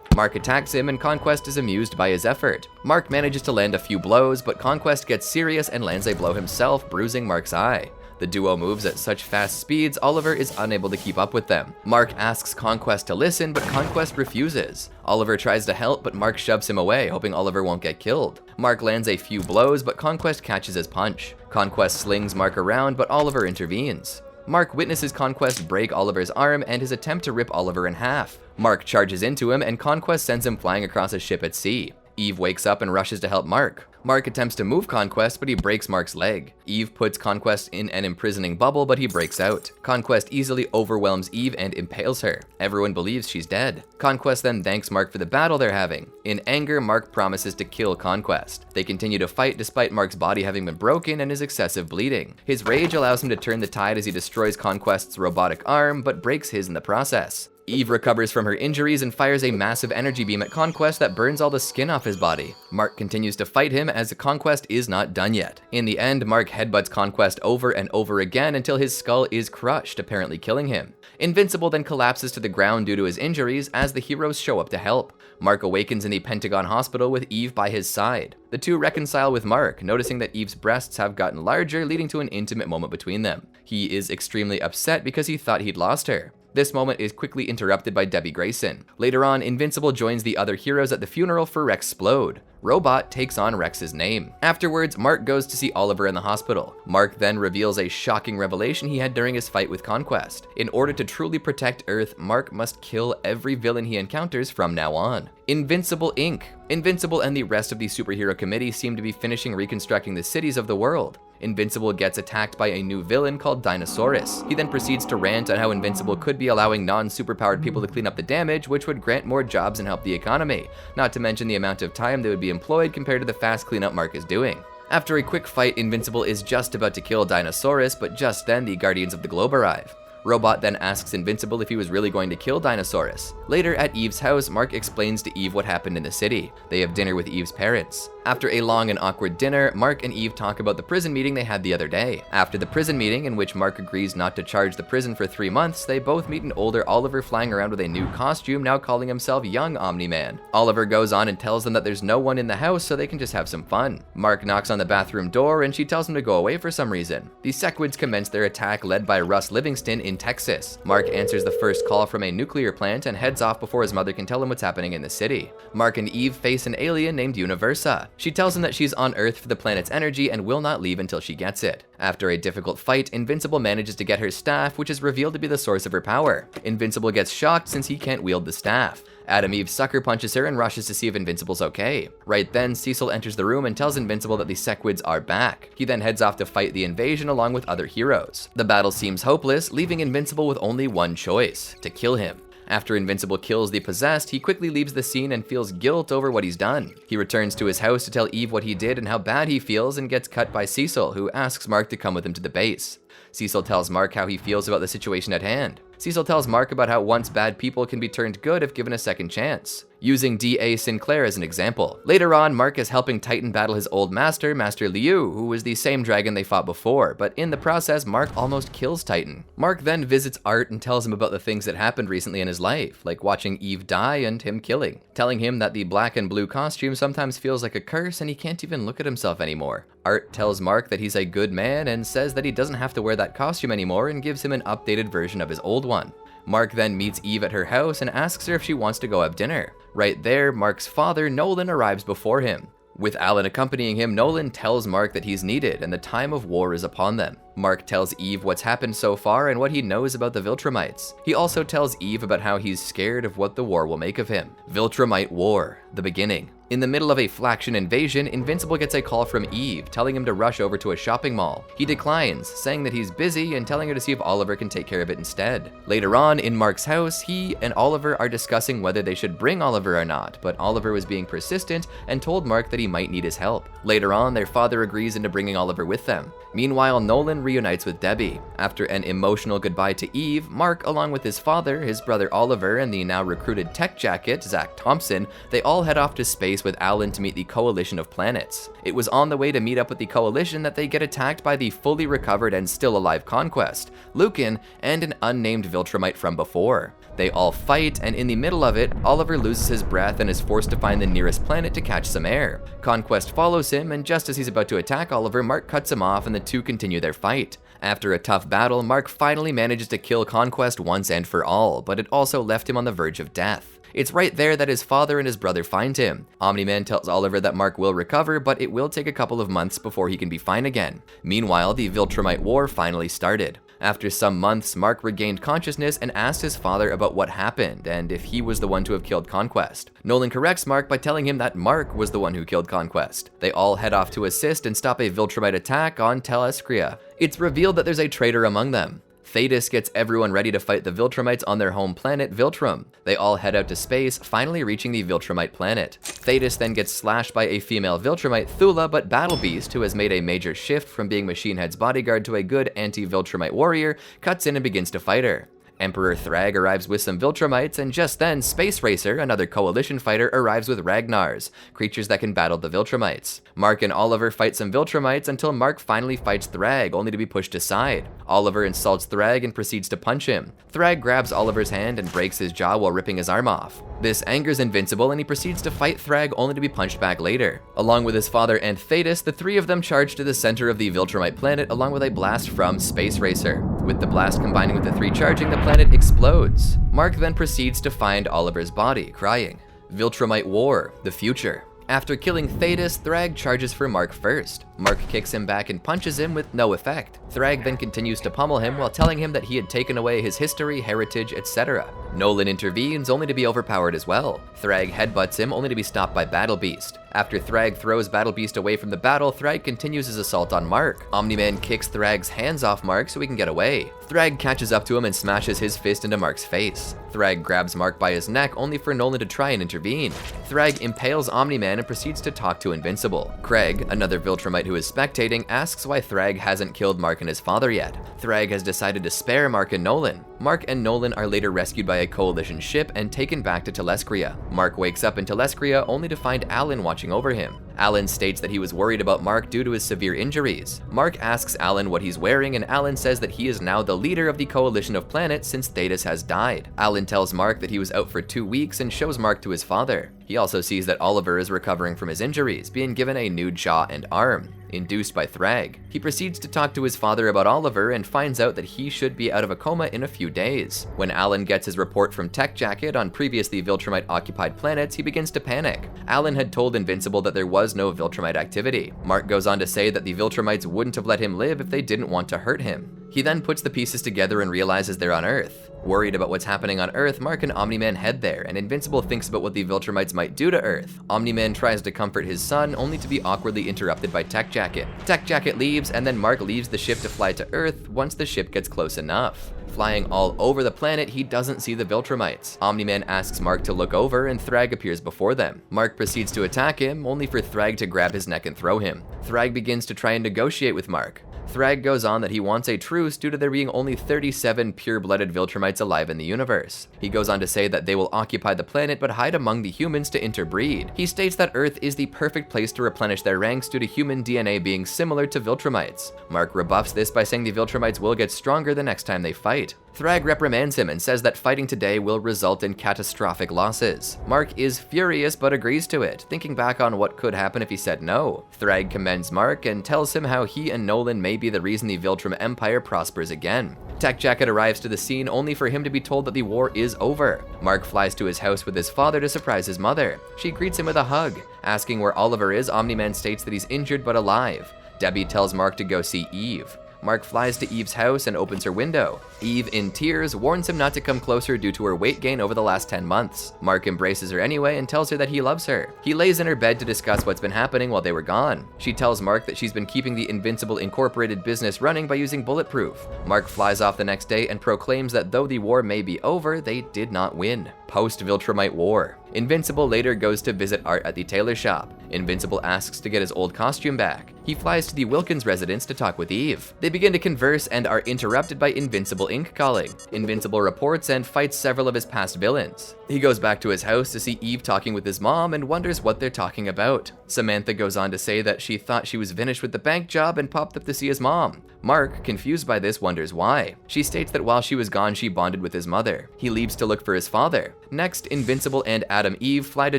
[SPEAKER 1] Mark attacks him and Conquest is amused by his effort. Mark manages to land a few blows, but Conquest gets serious and lands a blow himself, bruising Mark's eye. The duo moves at such fast speeds, Oliver is unable to keep up with them. Mark asks Conquest to listen, but Conquest refuses. Oliver tries to help, but Mark shoves him away, hoping Oliver won't get killed. Mark lands a few blows, but Conquest catches his punch. Conquest slings Mark around, but Oliver intervenes. Mark witnesses Conquest break Oliver's arm and his attempt to rip Oliver in half. Mark charges into him and Conquest sends him flying across a ship at sea. Eve wakes up and rushes to help Mark. Mark attempts to move Conquest, but he breaks Mark's leg. Eve puts Conquest in an imprisoning bubble, but he breaks out. Conquest easily overwhelms Eve and impales her. Everyone believes she's dead. Conquest then thanks Mark for the battle they're having. In anger, Mark promises to kill Conquest. They continue to fight despite Mark's body having been broken and his excessive bleeding. His rage allows him to turn the tide as he destroys Conquest's robotic arm, but breaks his in the process. Eve recovers from her injuries and fires a massive energy beam at Conquest that burns all the skin off his body. Mark continues to fight him as Conquest is not done yet. In the end, Mark headbutts Conquest over and over again until his skull is crushed, apparently killing him. Invincible then collapses to the ground due to his injuries as the heroes show up to help. Mark awakens in the Pentagon Hospital with Eve by his side. The two reconcile with Mark, noticing that Eve's breasts have gotten larger, leading to an intimate moment between them. He is extremely upset because he thought he'd lost her. This moment is quickly interrupted by Debbie Grayson. Later on, Invincible joins the other heroes at the funeral for Rexplode. Robot takes on Rex's name. Afterwards, Mark goes to see Oliver in the hospital. Mark then reveals a shocking revelation he had during his fight with Conquest. In order to truly protect Earth, Mark must kill every villain he encounters from now on. Invincible Inc. Invincible and the rest of the superhero committee seem to be finishing reconstructing the cities of the world. Invincible gets attacked by a new villain called Dinosaurus. He then proceeds to rant on how Invincible could be allowing non-superpowered people to clean up the damage, which would grant more jobs and help the economy, not to mention the amount of time they would be employed compared to the fast cleanup Mark is doing. After a quick fight, Invincible is just about to kill Dinosaurus, but just then the Guardians of the Globe arrive. Robot then asks Invincible if he was really going to kill Dinosaurus. Later at Eve's house, Mark explains to Eve what happened in the city. They have dinner with Eve's parents. After a long and awkward dinner, Mark and Eve talk about the prison meeting they had the other day. After the prison meeting, in which Mark agrees not to charge the prison for 3 months, they both meet an older Oliver flying around with a new costume, now calling himself Young Omni-Man. Oliver goes on and tells them that there's no one in the house so they can just have some fun. Mark knocks on the bathroom door and she tells him to go away for some reason. The Sequids commence their attack led by Russ Livingston in Texas. Mark answers the first call from a nuclear plant and heads off before his mother can tell him what's happening in the city. Mark and Eve face an alien named Universa. She tells him that she's on Earth for the planet's energy and will not leave until she gets it. After a difficult fight, Invincible manages to get her staff, which is revealed to be the source of her power. Invincible gets shocked since he can't wield the staff. Adam Eve sucker punches her and rushes to see if Invincible's okay. Right then, Cecil enters the room and tells Invincible that the Sequids are back. He then heads off to fight the invasion along with other heroes. The battle seems hopeless, leaving Invincible with only one choice: to kill him. After Invincible kills the possessed, he quickly leaves the scene and feels guilt over what he's done. He returns to his house to tell Eve what he did and how bad he feels, and gets cut by Cecil, who asks Mark to come with him to the base. Cecil tells Mark how he feels about the situation at hand. Cecil tells Mark about how once bad people can be turned good if given a second chance, using D.A. Sinclair as an example. Later on, Mark is helping Titan battle his old master, Master Liu, who was the same dragon they fought before, but in the process, Mark almost kills Titan. Mark then visits Art and tells him about the things that happened recently in his life, like watching Eve die and him killing, telling him that the black and blue costume sometimes feels like a curse and he can't even look at himself anymore. Art tells Mark that he's a good man and says that he doesn't have to wear that costume anymore and gives him an updated version of his old one. Mark then meets Eve at her house and asks her if she wants to go have dinner. Right there, Mark's father, Nolan, arrives before him. With Alan accompanying him, Nolan tells Mark that he's needed and the time of war is upon them. Mark tells Eve what's happened so far and what he knows about the Viltrumites. He also tells Eve about how he's scared of what the war will make of him. Viltrumite War, the beginning. In the middle of a Flaction invasion, Invincible gets a call from Eve, telling him to rush over to a shopping mall. He declines, saying that he's busy and telling her to see if Oliver can take care of it instead. Later on, in Mark's house, he and Oliver are discussing whether they should bring Oliver or not, but Oliver was being persistent and told Mark that he might need his help. Later on, their father agrees into bringing Oliver with them. Meanwhile, Nolan reunites with Debbie. After an emotional goodbye to Eve, Mark, along with his father, his brother Oliver, and the now recruited tech jacket, Zach Thompson, they all head off to space with Alan to meet the coalition of planets. It was on the way to meet up with the coalition that they get attacked by the fully recovered and still alive Conquest, Lucan, and an unnamed Viltrumite from before. They all fight, and in the middle of it, Oliver loses his breath and is forced to find the nearest planet to catch some air. Conquest follows him, and just as he's about to attack Oliver, Mark cuts him off and the two continue their fight. After a tough battle, Mark finally manages to kill Conquest once and for all, but it also left him on the verge of death. It's right there that his father and his brother find him. Omni-Man tells Oliver that Mark will recover, but it will take a couple of months before he can be fine again. Meanwhile, the Viltrumite War finally started. After some months, Mark regained consciousness and asked his father about what happened and if he was the one to have killed Conquest. Nolan corrects Mark by telling him that Mark was the one who killed Conquest. They all head off to assist and stop a Viltrumite attack on Telescria. It's revealed that there's a traitor among them. Thetis gets everyone ready to fight the Viltrumites on their home planet, Viltrum. They all head out to space, finally reaching the Viltrumite planet. Thetis then gets slashed by a female Viltrumite, Thula, but Battle Beast, who has made a major shift from being Machine Head's bodyguard to a good anti-Viltrumite warrior, cuts in and begins to fight her. Emperor Thrag arrives with some Viltrumites, and just then, Space Racer, another coalition fighter, arrives with Ragnars, creatures that can battle the Viltrumites. Mark and Oliver fight some Viltrumites until Mark finally fights Thrag, only to be pushed aside. Oliver insults Thrag and proceeds to punch him. Thrag grabs Oliver's hand and breaks his jaw while ripping his arm off. This angers Invincible, and he proceeds to fight Thrag only to be punched back later. Along with his father and Thetis, the three of them charge to the center of the Viltrumite planet along with a blast from Space Racer. With the blast combining with the three charging, the planet explodes. Mark then proceeds to find Oliver's body, crying. Viltrumite War, the future. After killing Thetis, Thrag charges for Mark first. Mark kicks him back and punches him with no effect. Thrag then continues to pummel him while telling him that he had taken away his history, heritage, etc. Nolan intervenes only to be overpowered as well. Thrag headbutts him only to be stopped by Battle Beast. After Thrag throws Battle Beast away from the battle, Thrag continues his assault on Mark. Omni-Man kicks Thrag's hands off Mark so he can get away. Thrag catches up to him and smashes his fist into Mark's face. Thrag grabs Mark by his neck only for Nolan to try and intervene. Thrag impales Omni-Man and proceeds to talk to Invincible. Craig, another Viltrumite who is spectating, asks why Thrag hasn't killed Mark and his father yet. Thrag has decided to spare Mark and Nolan. Mark and Nolan are later rescued by a coalition ship and taken back to Telescria. Mark wakes up in Telescria only to find Alan watching over him. Alan states that he was worried about Mark due to his severe injuries. Mark asks Alan what he's wearing, and Alan says that he is now the leader of the coalition of planets since Thetis has died. Alan tells Mark that he was out for 2 weeks and shows Mark to his father. He also sees that Oliver is recovering from his injuries, being given a new jaw and arm, induced by Thrag. He proceeds to talk to his father about Oliver and finds out that he should be out of a coma in a few days. When Alan gets his report from Tech Jacket on previously Viltrumite-occupied planets, he begins to panic. Alan had told Invincible that there was no Viltrumite activity. Mark goes on to say that the Viltrumites wouldn't have let him live if they didn't want to hurt him. He then puts the pieces together and realizes they're on Earth. Worried about what's happening on Earth, Mark and Omni-Man head there, and Invincible thinks about what the Viltrumites might do to Earth. Omni-Man tries to comfort his son, only to be awkwardly interrupted by Tech Jacket. Tech Jacket leaves, and then Mark leaves the ship to fly to Earth once the ship gets close enough. Flying all over the planet, he doesn't see the Viltrumites. Omni-Man asks Mark to look over, and Thrag appears before them. Mark proceeds to attack him, only for Thrag to grab his neck and throw him. Thrag begins to try and negotiate with Mark. Thrag goes on that he wants a truce due to there being only 37 pure-blooded Viltrumites alive in the universe. He goes on to say that they will occupy the planet but hide among the humans to interbreed. He states that Earth is the perfect place to replenish their ranks due to human DNA being similar to Viltrumites. Mark rebuffs this by saying the Viltrumites will get stronger the next time they fight. Thrag reprimands him and says that fighting today will result in catastrophic losses. Mark is furious but agrees to it, thinking back on what could happen if he said no. Thrag commends Mark and tells him how he and Nolan may be the reason the Viltrum Empire prospers again. Tech Jacket arrives to the scene only for him to be told that the war is over. Mark flies to his house with his father to surprise his mother. She greets him with a hug. Asking where Oliver is, Omni-Man states that he's injured but alive. Debbie tells Mark to go see Eve. Mark flies to Eve's house and opens her window. Eve, in tears, warns him not to come closer due to her weight gain over the last 10 months. Mark embraces her anyway and tells her that he loves her. He lays in her bed to discuss what's been happening while they were gone. She tells Mark that she's been keeping the Invincible Incorporated business running by using Bulletproof. Mark flies off the next day and proclaims that though the war may be over, they did not win. Post-Viltrumite War. Invincible later goes to visit Art at the tailor shop. Invincible asks to get his old costume back. He flies to the Wilkins residence to talk with Eve. They begin to converse and are interrupted by Invincible Inc. calling. Invincible reports and fights several of his past villains. He goes back to his house to see Eve talking with his mom and wonders what they're talking about. Samantha goes on to say that she thought she was finished with the bank job and popped up to see his mom. Mark, confused by this, wonders why. She states that while she was gone, she bonded with his mother. He leaves to look for his father. Next, Invincible and Adam Eve fly to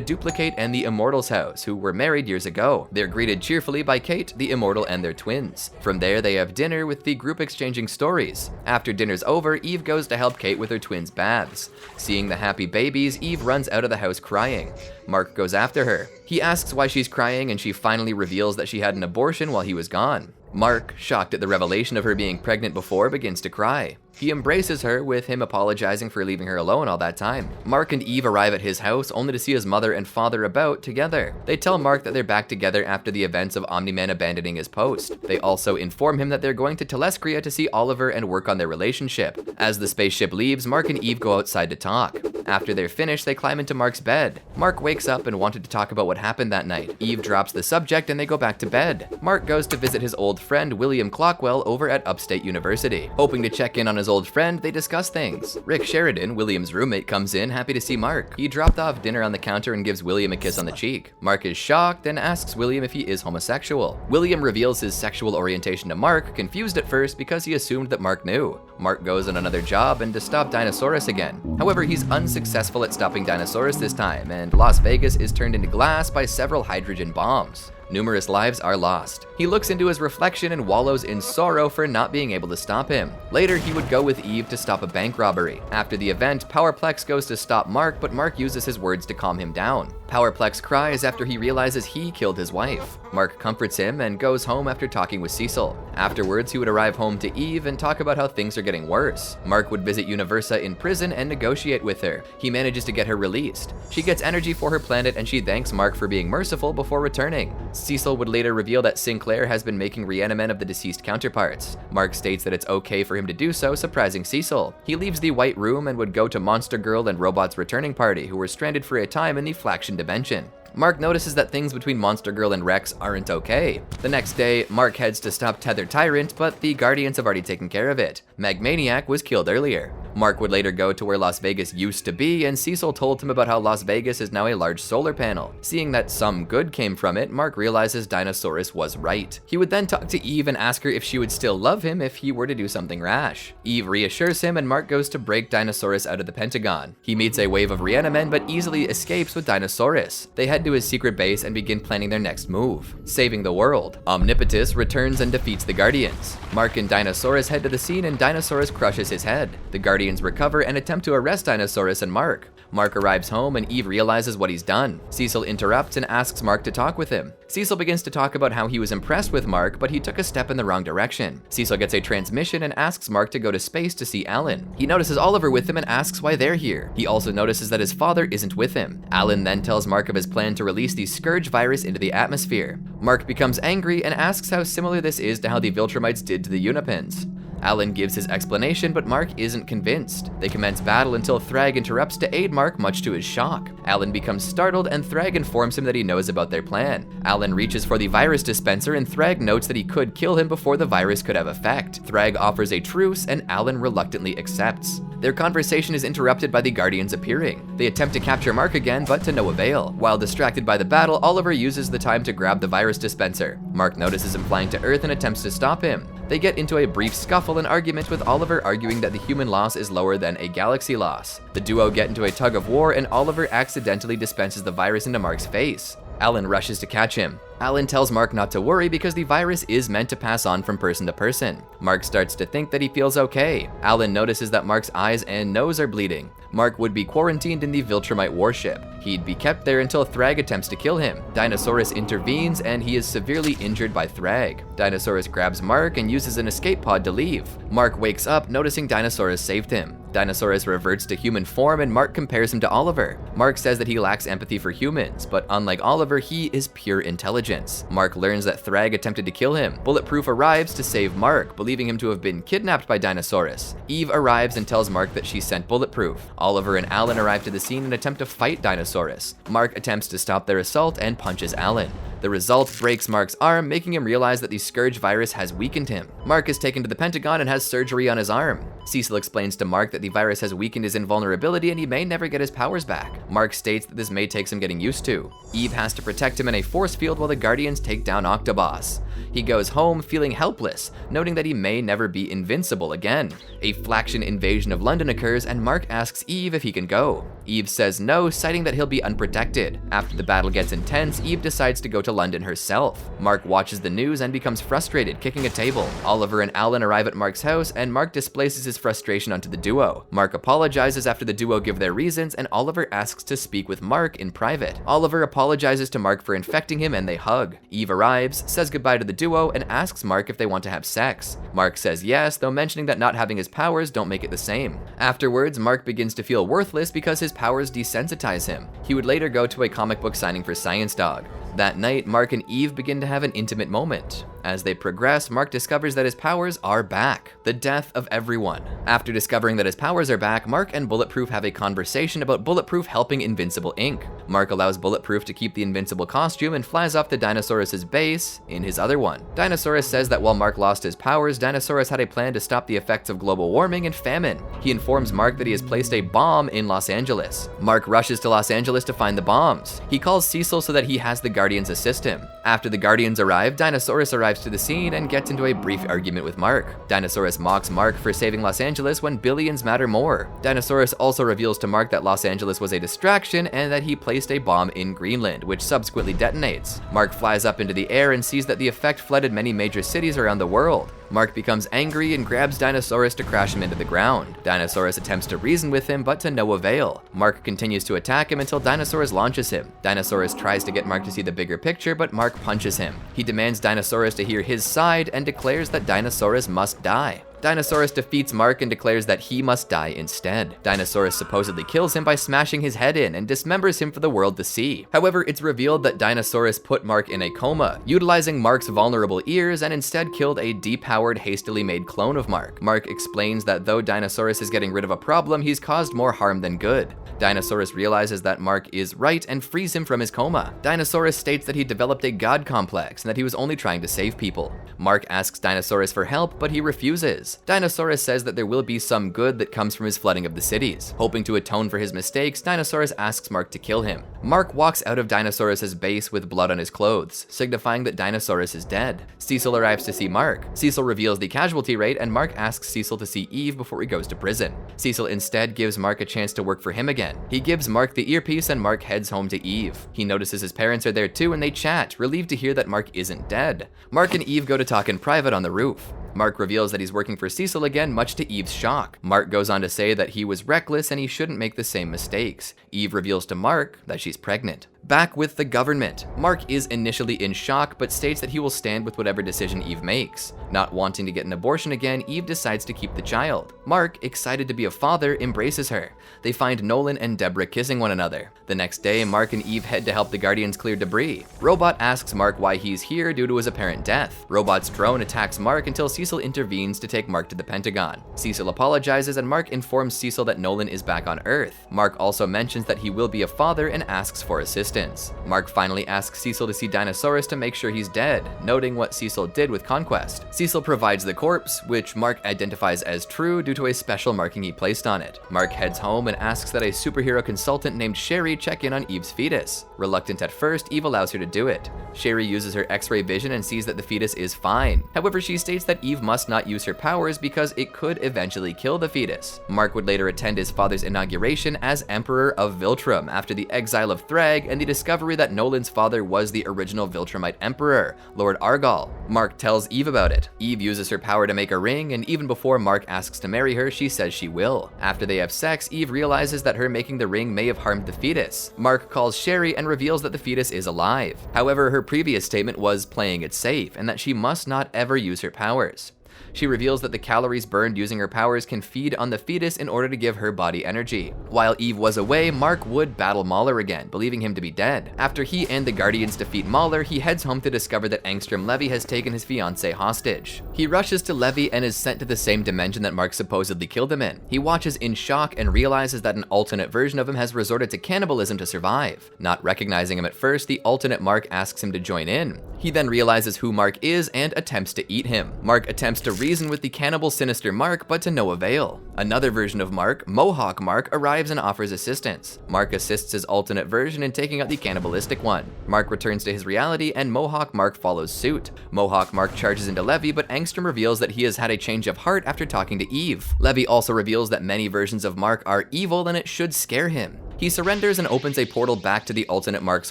[SPEAKER 1] Dupli-Kat and the Immortals' house, who were married years ago. They're greeted cheerfully by Kate, the Immortal, and their twins. From there, they have dinner with the group exchanging stories. After dinner's over, Eve goes to help Kate with her twins' baths. Seeing the happy babies, Eve runs out of the house crying. Mark goes after her. He asks why she's crying, and she finally reveals that she had an abortion while he was gone. Mark, shocked at the revelation of her being pregnant before, begins to cry. He embraces her, with him apologizing for leaving her alone all that time. Mark and Eve arrive at his house only to see his mother and father about together. They tell Mark that they're back together after the events of Omni-Man abandoning his post. They also inform him that they're going to Telescria to see Oliver and work on their relationship. As the spaceship leaves, Mark and Eve go outside to talk. After they're finished, they climb into Mark's bed. Mark wakes up and wanted to talk about what happened that night. Eve drops the subject and they go back to bed. Mark goes to visit his old friend William Clockwell over at Upstate University. Hoping to check in on his old friend, they discuss things. Rick Sheridan, William's roommate, comes in, happy to see Mark. He dropped off dinner on the counter and gives William a kiss on the cheek. Mark is shocked and asks William if he is homosexual. William reveals his sexual orientation to Mark, confused at first because he assumed that Mark knew. Mark goes on another job and to stop Dinosaurus again. However, he's unsuccessful at stopping Dinosaurus this time, and Las Vegas is turned into glass by several hydrogen bombs. Numerous lives are lost. He looks into his reflection and wallows in sorrow for not being able to stop him. Later, he would go with Eve to stop a bank robbery. After the event, Powerplex goes to stop Mark, but Mark uses his words to calm him down. Powerplex cries after he realizes he killed his wife. Mark comforts him and goes home after talking with Cecil. Afterwards, he would arrive home to Eve and talk about how things are getting worse. Mark would visit Universa in prison and negotiate with her. He manages to get her released. She gets energy for her planet and she thanks Mark for being merciful before returning. Cecil would later reveal that Sinclair has been making Reanimen of the deceased counterparts. Mark states that it's okay for him to do so, surprising Cecil. He leaves the White Room and would go to Monster Girl and Robot's returning party, who were stranded for a time in the Flaction dimension. Mark notices that things between Monster Girl and Rex aren't okay. The next day, Mark heads to stop Tether Tyrant, but the Guardians have already taken care of it. Magmaniac was killed earlier. Mark would later go to where Las Vegas used to be, and Cecil told him about how Las Vegas is now a large solar panel. Seeing that some good came from it, Mark realizes Dinosaurus was right. He would then talk to Eve and ask her if she would still love him if he were to do something rash. Eve reassures him, and Mark goes to break Dinosaurus out of the Pentagon. He meets a wave of Reanimen, but easily escapes with Dinosaurus. They head to his secret base and begin planning their next move, saving the world. Omnipotus returns and defeats the Guardians. Mark and Dinosaurus head to the scene, and Dinosaurus crushes his head. The Guardians recover and attempt to arrest Dinosaurus and Mark. Mark arrives home and Eve realizes what he's done. Cecil interrupts and asks Mark to talk with him. Cecil begins to talk about how he was impressed with Mark, but he took a step in the wrong direction. Cecil gets a transmission and asks Mark to go to space to see Alan. He notices Oliver with him and asks why they're here. He also notices that his father isn't with him. Alan then tells Mark of his plan to release the Scourge virus into the atmosphere. Mark becomes angry and asks how similar this is to how the Viltrumites did to the Unipens. Alan gives his explanation, but Mark isn't convinced. They commence battle until Thrag interrupts to aid Mark, much to his shock. Alan becomes startled and Thrag informs him that he knows about their plan. Alan reaches for the virus dispenser and Thrag notes that he could kill him before the virus could have effect. Thrag offers a truce and Alan reluctantly accepts. Their conversation is interrupted by the Guardians appearing. They attempt to capture Mark again, but to no avail. While distracted by the battle, Oliver uses the time to grab the virus dispenser. Mark notices him flying to Earth and attempts to stop him. They get into a brief scuffle and argument, with Oliver arguing that the human loss is lower than a galaxy loss. The duo get into a tug of war, and Oliver accidentally dispenses the virus into Mark's face. Alan rushes to catch him. Alan tells Mark not to worry because the virus is meant to pass on from person to person. Mark starts to think that he feels okay. Alan notices that Mark's eyes and nose are bleeding. Mark would be quarantined in the Viltrumite warship. He'd be kept there until Thrag attempts to kill him. Dinosaurus intervenes and he is severely injured by Thrag. Dinosaurus grabs Mark and uses an escape pod to leave. Mark wakes up noticing Dinosaurus saved him. Dinosaurus reverts to human form and Mark compares him to Oliver. Mark says that he lacks empathy for humans, but unlike Oliver, he is pure intelligence. Mark learns that Thrag attempted to kill him. Bulletproof arrives to save Mark, believing him to have been kidnapped by Dinosaurus. Eve arrives and tells Mark that she sent Bulletproof. Oliver and Alan arrive to the scene and attempt to fight Dinosaurus. Mark attempts to stop their assault and punches Alan. The result breaks Mark's arm, making him realize that the Scourge virus has weakened him. Mark is taken to the Pentagon and has surgery on his arm. Cecil explains to Mark that the virus has weakened his invulnerability and he may never get his powers back. Mark states that this may take some getting used to. Eve has to protect him in a force field while the Guardians take down Octoboss. He goes home feeling helpless, noting that he may never be invincible again. A faction invasion of London occurs and Mark asks Eve if he can go. Eve says no, citing that he'll be unprotected. After the battle gets intense, Eve decides to go to London herself. Mark watches the news and becomes frustrated, kicking a table. Oliver and Alan arrive at Mark's house and Mark displaces his frustration onto the duo. Mark apologizes after the duo give their reasons and Oliver asks to speak with Mark in private. Oliver apologizes to Mark for infecting him and they hug. Eve arrives, says goodbye to the duo and asks Mark if they want to have sex. Mark says yes, though mentioning that not having his powers don't make it the same. Afterwards, Mark begins to feel worthless because his powers desensitize him. He would later go to a comic book signing for Science Dog. That night, Mark and Eve begin to have an intimate moment. As they progress, Mark discovers that his powers are back. The death of everyone. After discovering that his powers are back, Mark and Bulletproof have a conversation about Bulletproof helping Invincible Inc. Mark allows Bulletproof to keep the Invincible costume and flies off to Dinosaurus' base in his other one. Dinosaurus says that while Mark lost his powers, Dinosaurus had a plan to stop the effects of global warming and famine. He informs Mark that he has placed a bomb in Los Angeles. Mark rushes to Los Angeles to find the bombs. He calls Cecil so that he has the Guardians assist him. After the Guardians arrive, Dinosaurus arrives to the scene and gets into a brief argument with Mark. Dinosaurus mocks Mark for saving Los Angeles when billions matter more. Dinosaurus also reveals to Mark that Los Angeles was a distraction and that he placed a bomb in Greenland, which subsequently detonates. Mark flies up into the air and sees that the effect flooded many major cities around the world. Mark becomes angry and grabs Dinosaurus to crash him into the ground. Dinosaurus attempts to reason with him, but to no avail. Mark continues to attack him until Dinosaurus launches him. Dinosaurus tries to get Mark to see the bigger picture, but Mark punches him. He demands Dinosaurus to hear his side and declares that Dinosaurus must die. Dinosaurus defeats Mark and declares that he must die instead. Dinosaurus supposedly kills him by smashing his head in and dismembers him for the world to see. However, it's revealed that Dinosaurus put Mark in a coma, utilizing Mark's vulnerable ears, and instead killed a depowered, hastily made clone of Mark. Mark explains that though Dinosaurus is getting rid of a problem, he's caused more harm than good. Dinosaurus realizes that Mark is right and frees him from his coma. Dinosaurus states that he developed a god complex and that he was only trying to save people. Mark asks Dinosaurus for help, but he refuses. Dinosaurus says that there will be some good that comes from his flooding of the cities. Hoping to atone for his mistakes, Dinosaurus asks Mark to kill him. Mark walks out of Dinosaurus' base with blood on his clothes, signifying that Dinosaurus is dead. Cecil arrives to see Mark. Cecil reveals the casualty rate, and Mark asks Cecil to see Eve before he goes to prison. Cecil instead gives Mark a chance to work for him again. He gives Mark the earpiece and Mark heads home to Eve. He notices his parents are there too and they chat, relieved to hear that Mark isn't dead. Mark and Eve go to talk in private on the roof. Mark reveals that he's working for Cecil again, much to Eve's shock. Mark goes on to say that he was reckless and he shouldn't make the same mistakes. Eve reveals to Mark that she's pregnant. Back with the government. Mark is initially in shock, but states that he will stand with whatever decision Eve makes. Not wanting to get an abortion again, Eve decides to keep the child. Mark, excited to be a father, embraces her. They find Nolan and Deborah kissing one another. The next day, Mark and Eve head to help the Guardians clear debris. Robot asks Mark why he's here due to his apparent death. Robot's drone attacks Mark until Cecil intervenes to take Mark to the Pentagon. Cecil apologizes and Mark informs Cecil that Nolan is back on Earth. Mark also mentions that he will be a father and asks for assistance. assistance. Mark finally asks Cecil to see Dinosaurus to make sure he's dead, noting what Cecil did with Conquest. Cecil provides the corpse, which Mark identifies as true due to a special marking he placed on it. Mark heads home and asks that a superhero consultant named Sherry check in on Eve's fetus. Reluctant at first, Eve allows her to do it. Sherry uses her X-ray vision and sees that the fetus is fine. However, she states that Eve must not use her powers because it could eventually kill the fetus. Mark would later attend his father's inauguration as Emperor of Viltrum after the exile of Thrag and the discovery that Nolan's father was the original Viltrumite Emperor, Lord Argal. Mark tells Eve about it. Eve uses her power to make a ring, and even before Mark asks to marry her, she says she will. After they have sex, Eve realizes that her making the ring may have harmed the fetus. Mark calls Sherry and reveals that the fetus is alive. However, her previous statement was playing it safe and that she must not ever use her powers. She reveals that the calories burned using her powers can feed on the fetus in order to give her body energy. While Eve was away, Mark would battle Mauler again, believing him to be dead. After he and the Guardians defeat Mauler, he heads home to discover that Angstrom Levy has taken his fiancée hostage. He rushes to Levy and is sent to the same dimension that Mark supposedly killed him in. He watches in shock and realizes that an alternate version of him has resorted to cannibalism to survive. Not recognizing him at first, the alternate Mark asks him to join in. He then realizes who Mark is and attempts to eat him. Mark attempts to reason with the cannibal sinister Mark, but to no avail. Another version of Mark, Mohawk Mark, arrives and offers assistance. Mark assists his alternate version in taking out the cannibalistic one. Mark returns to his reality and Mohawk Mark follows suit. Mohawk Mark charges into Levy, but Angstrom reveals that he has had a change of heart after talking to Eve. Levy also reveals that many versions of Mark are evil and it should scare him. He surrenders and opens a portal back to the alternate Mark's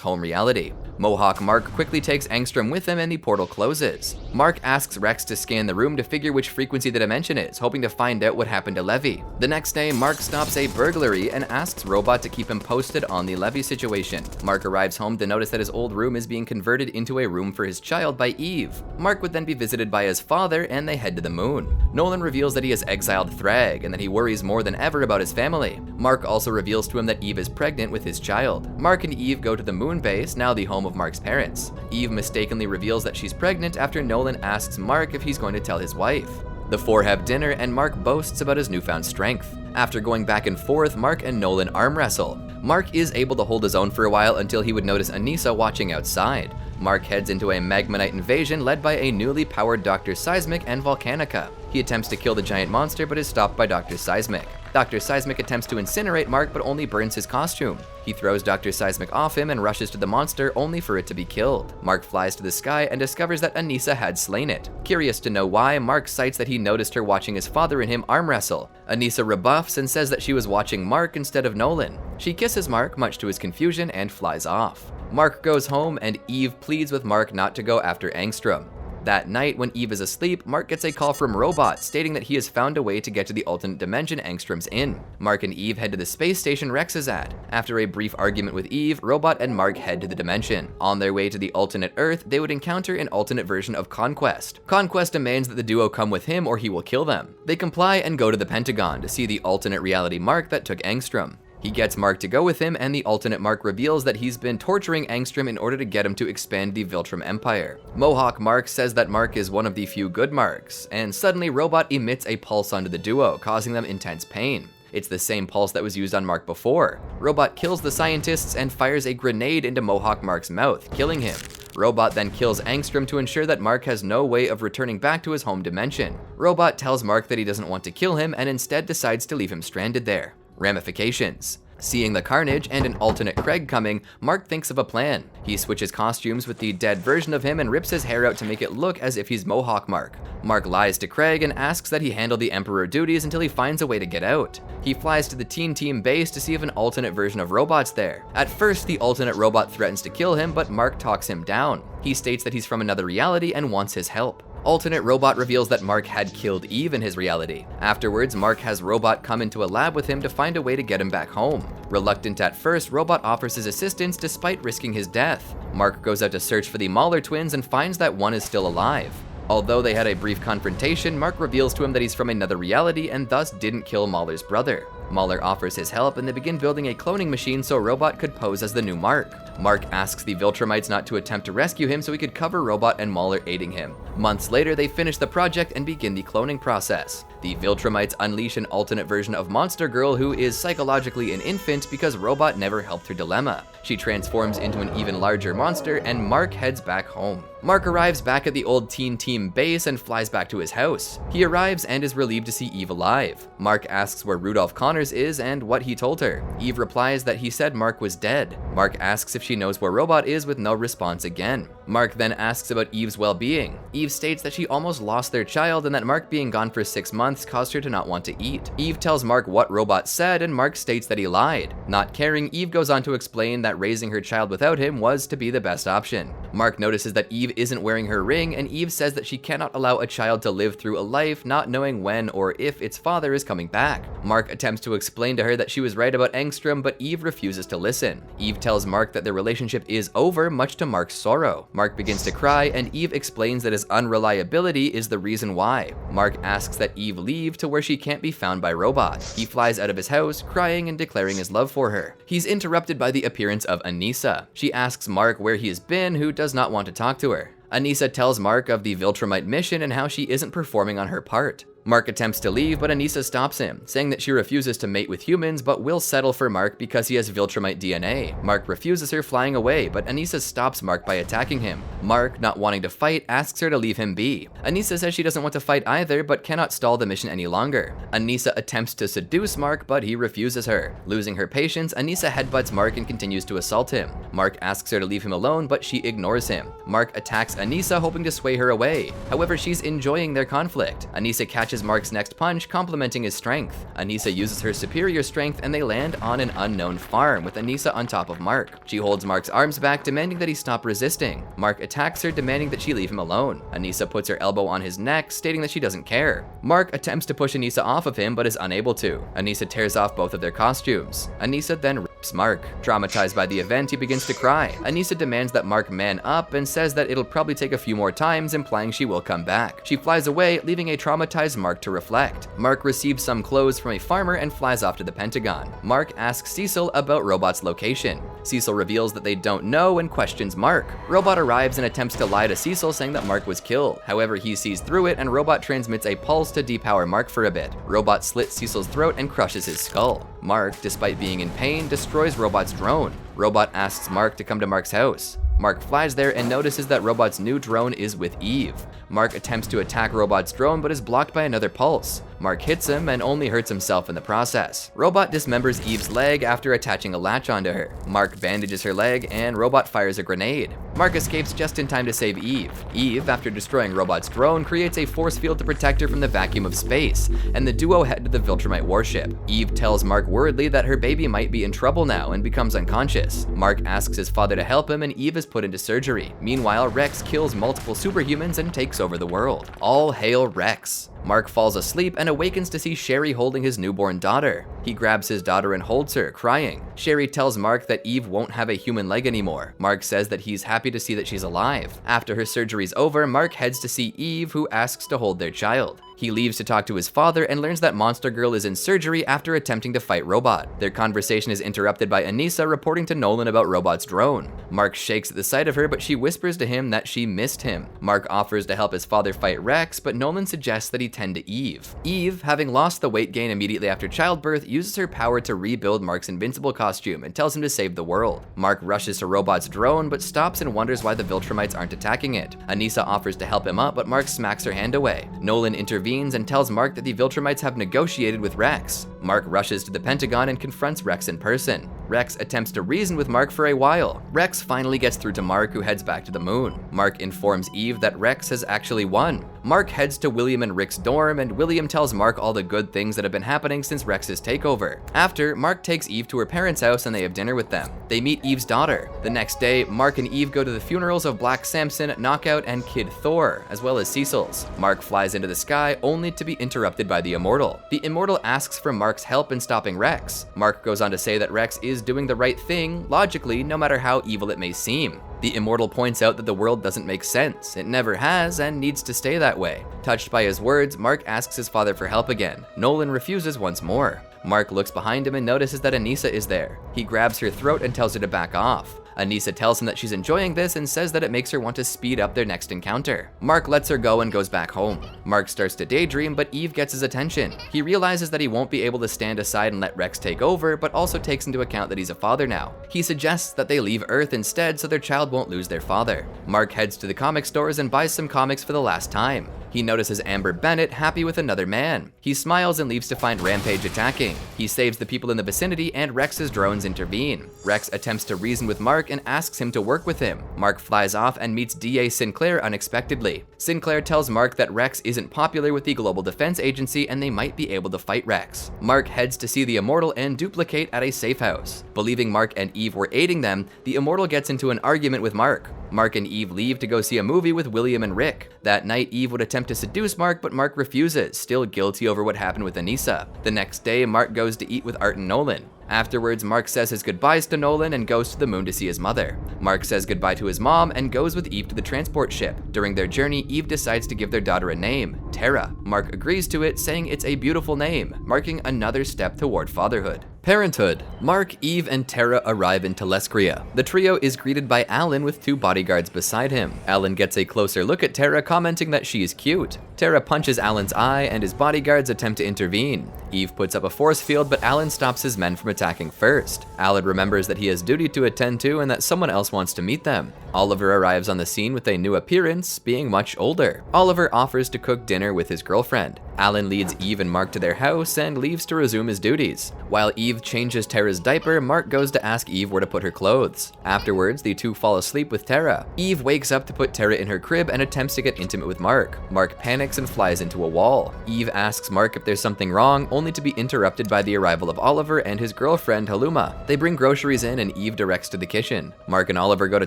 [SPEAKER 1] home reality. Mohawk Mark quickly takes Angstrom with him and the portal closes. Mark asks Rex to scan the room to figure which frequency the dimension is, hoping to find out what happened to Levy. The next day, Mark stops a burglary and asks Robot to keep him posted on the Levy situation. Mark arrives home to notice that his old room is being converted into a room for his child by Eve. Mark would then be visited by his father and they head to the moon. Nolan reveals that he has exiled Thrag and that he worries more than ever about his family. Mark also reveals to him that Eve is pregnant with his child. Mark and Eve go to the moon base, now the home of Mark's parents. Eve mistakenly reveals that she's pregnant after Nolan asks Mark if he's going to tell his wife. The four have dinner and Mark boasts about his newfound strength. After going back and forth, Mark and Nolan arm wrestle. Mark is able to hold his own for a while until he would notice Anissa watching outside. Mark heads into a Magmanite invasion led by a newly powered Dr. Seismic and Volcanica. He attempts to kill the giant monster but is stopped by Dr. Seismic. Dr. Seismic attempts to incinerate Mark but only burns his costume. He throws Dr. Seismic off him and rushes to the monster only for it to be killed. Mark flies to the sky and discovers that Anissa had slain it. Curious to know why, Mark cites that he noticed her watching his father and him arm wrestle. Anissa rebuffs and says that she was watching Mark instead of Nolan. She kisses Mark much to his confusion and flies off. Mark goes home and Eve pleads with Mark not to go after Angstrom. That night, when Eve is asleep, Mark gets a call from Robot stating that he has found a way to get to the alternate dimension Angstrom's in. Mark and Eve head to the space station Rex is at. After a brief argument with Eve, Robot and Mark head to the dimension. On their way to the alternate Earth, they would encounter an alternate version of Conquest. Conquest demands that the duo come with him or he will kill them. They comply and go to the Pentagon to see the alternate reality Mark that took Angstrom. He gets Mark to go with him, and the alternate Mark reveals that he's been torturing Angstrom in order to get him to expand the Viltrum Empire. Mohawk Mark says that Mark is one of the few good Marks, and suddenly Robot emits a pulse onto the duo, causing them intense pain. It's the same pulse that was used on Mark before. Robot kills the scientists and fires a grenade into Mohawk Mark's mouth, killing him. Robot then kills Angstrom to ensure that Mark has no way of returning back to his home dimension. Robot tells Mark that he doesn't want to kill him and instead decides to leave him stranded there. Ramifications. Seeing the carnage and an alternate Craig coming, Mark thinks of a plan. He switches costumes with the dead version of him and rips his hair out to make it look as if he's Mohawk Mark. Mark lies to Craig and asks that he handle the Emperor duties until he finds a way to get out. He flies to the Teen Team base to see if an alternate version of Robot's there. At first, the alternate Robot threatens to kill him, but Mark talks him down. He states that he's from another reality and wants his help. Alternate Robot reveals that Mark had killed Eve in his reality. Afterwards, Mark has Robot come into a lab with him to find a way to get him back home. Reluctant at first, Robot offers his assistance despite risking his death. Mark goes out to search for the Mauler twins and finds that one is still alive. Although they had a brief confrontation, Mark reveals to him that he's from another reality and thus didn't kill Mauler's brother. Mauler offers his help and they begin building a cloning machine so Robot could pose as the new Mark. Mark asks the Viltrumites not to attempt to rescue him so he could cover Robot and Mauler aiding him. Months later, they finish the project and begin the cloning process. The Viltrumites unleash an alternate version of Monster Girl who is psychologically an infant because Robot never helped her dilemma. She transforms into an even larger monster, and Mark heads back home. Mark arrives back at the old Teen Team base and flies back to his house. He arrives and is relieved to see Eve alive. Mark asks where Rudolph Connors is and what he told her. Eve replies that he said Mark was dead. Mark asks if she knows where Robot is with no response again. Mark then asks about Eve's well-being. Eve states that she almost lost their child and that Mark being gone for 6 months caused her to not want to eat. Eve tells Mark what Robot said and Mark states that he lied. Not caring, Eve goes on to explain that raising her child without him was to be the best option. Mark notices that Eve isn't wearing her ring, and Eve says that she cannot allow a child to live through a life not knowing when or if its father is coming back. Mark attempts to explain to her that she was right about Engstrom, but Eve refuses to listen. Eve tells Mark that their relationship is over, much to Mark's sorrow. Mark begins to cry, and Eve explains that his unreliability is the reason why. Mark asks that Eve leave to where she can't be found by Robot. He flies out of his house, crying and declaring his love for her. He's interrupted by the appearance of Anissa. She asks Mark where he has been, who does not want to talk to her. Anissa tells Mark of the Viltrumite mission and how she isn't performing on her part. Mark attempts to leave, but Anissa stops him, saying that she refuses to mate with humans but will settle for Mark because he has Viltrumite DNA. Mark refuses her, flying away, but Anissa stops Mark by attacking him. Mark, not wanting to fight, asks her to leave him be. Anissa says she doesn't want to fight either, but cannot stall the mission any longer. Anissa attempts to seduce Mark, but he refuses her. Losing her patience, Anissa headbutts Mark and continues to assault him. Mark asks her to leave him alone, but she ignores him. Mark attacks Anissa, hoping to sway her away. However, she's enjoying their conflict. Anissa catches Mark's next punch, complementing his strength. Anissa uses her superior strength and they land on an unknown farm with Anissa on top of Mark. She holds Mark's arms back, demanding that he stop resisting. Mark attacks her, demanding that she leave him alone. Anissa puts her elbow on his neck, stating that she doesn't care. Mark attempts to push Anissa off of him, but is unable to. Anissa tears off both of their costumes. Anissa then rips Mark. Traumatized by the event, he begins to cry. Anissa demands that Mark man up and says that it'll probably take a few more times, implying she will come back. She flies away, leaving a traumatized Mark to reflect. Mark receives some clothes from a farmer and flies off to the Pentagon. Mark asks Cecil about Robot's location. Cecil reveals that they don't know and questions Mark. Robot arrives and attempts to lie to Cecil, saying that Mark was killed. However, he sees through it and Robot transmits a pulse to depower Mark for a bit. Robot slits Cecil's throat and crushes his skull. Mark, despite being in pain, destroys Robot's drone. Robot asks Mark to come to Mark's house. Mark flies there and notices that Robot's new drone is with Eve. Mark attempts to attack Robot's drone but is blocked by another pulse. Mark hits him and only hurts himself in the process. Robot dismembers Eve's leg after attaching a latch onto her. Mark bandages her leg and Robot fires a grenade. Mark escapes just in time to save Eve. Eve, after destroying Robot's drone, creates a force field to protect her from the vacuum of space, and the duo head to the Viltrumite warship. Eve tells Mark worriedly that her baby might be in trouble now and becomes unconscious. Mark asks his father to help him and Eve is put into surgery. Meanwhile, Rex kills multiple superhumans and takes over the world. All hail Rex. Mark falls asleep and awakens to see Sherry holding his newborn daughter. He grabs his daughter and holds her, crying. Sherry tells Mark that Eve won't have a human leg anymore. Mark says that he's happy to see that she's alive. After her surgery's over, Mark heads to see Eve, who asks to hold their child. He leaves to talk to his father and learns that Monster Girl is in surgery after attempting to fight Robot. Their conversation is interrupted by Anissa reporting to Nolan about Robot's drone. Mark shakes at the sight of her, but she whispers to him that she missed him. Mark offers to help his father fight Rex, but Nolan suggests that he tend to Eve. Eve, having lost the weight gain immediately after childbirth, uses her power to rebuild Mark's invincible costume and tells him to save the world. Mark rushes to Robot's drone, but stops and wonders why the Viltrumites aren't attacking it. Anissa offers to help him up, but Mark smacks her hand away. Nolan intervenes and tells Mark that the Viltrumites have negotiated with Rex. Mark rushes to the Pentagon and confronts Rex in person. Rex attempts to reason with Mark for a while. Rex finally gets through to Mark, who heads back to the moon. Mark informs Eve that Rex has actually won. Mark heads to William and Rick's dorm, and William tells Mark all the good things that have been happening since Rex's takeover. After, Mark takes Eve to her parents' house and they have dinner with them. They meet Eve's daughter. The next day, Mark and Eve go to the funerals of Black Samson, Knockout, and Kid Thor, as well as Cecil's. Mark flies into the sky, only to be interrupted by the Immortal. The Immortal asks for Mark's help in stopping Rex. Mark goes on to say that Rex is doing the right thing, logically, no matter how evil it may seem. The Immortal points out that the world doesn't make sense. It never has and needs to stay that way. Touched by his words, Mark asks his father for help again. Nolan refuses once more. Mark looks behind him and notices that Anissa is there. He grabs her throat and tells her to back off. Anissa tells him that she's enjoying this and says that it makes her want to speed up their next encounter. Mark lets her go and goes back home. Mark starts to daydream, but Eve gets his attention. He realizes that he won't be able to stand aside and let Rex take over, but also takes into account that he's a father now. He suggests that they leave Earth instead so their child won't lose their father. Mark heads to the comic stores and buys some comics for the last time. He notices Amber Bennett happy with another man. He smiles and leaves to find Rampage attacking. He saves the people in the vicinity and Rex's drones intervene. Rex attempts to reason with Mark and asks him to work with him. Mark flies off and meets DA Sinclair unexpectedly. Sinclair tells Mark that Rex isn't popular with the Global Defense Agency and they might be able to fight Rex. Mark heads to see the Immortal and Dupli-Kat at a safe house. Believing Mark and Eve were aiding them, the Immortal gets into an argument with Mark. Mark and Eve leave to go see a movie with William and Rick. That night, Eve would attempt to seduce Mark, but Mark refuses, still guilty over what happened with Anissa. The next day, Mark goes to eat with Art and Nolan. Afterwards, Mark says his goodbyes to Nolan and goes to the moon to see his mother. Mark says goodbye to his mom and goes with Eve to the transport ship. During their journey, Eve decides to give their daughter a name, Tara. Mark agrees to it, saying it's a beautiful name, marking another step toward fatherhood. Parenthood. Mark, Eve, and Tara arrive in Telescria. The trio is greeted by Alan with two bodyguards beside him. Alan gets a closer look at Tara, commenting that she's cute. Tara punches Alan's eye and his bodyguards attempt to intervene. Eve puts up a force field, but Alan stops his men from attacking first. Alan remembers that he has duty to attend to and that someone else wants to meet them. Oliver arrives on the scene with a new appearance, being much older. Oliver offers to cook dinner with his girlfriend. Alan leads Eve and Mark to their house and leaves to resume his duties. While Eve changes Tara's diaper, Mark goes to ask Eve where to put her clothes. Afterwards, the two fall asleep with Tara. Eve wakes up to put Tara in her crib and attempts to get intimate with Mark. Mark panics and flies into a wall. Eve asks Mark if there's something wrong, only to be interrupted by the arrival of Oliver and his girlfriend, Haluma. They bring groceries in and Eve directs to the kitchen. Mark and Oliver go to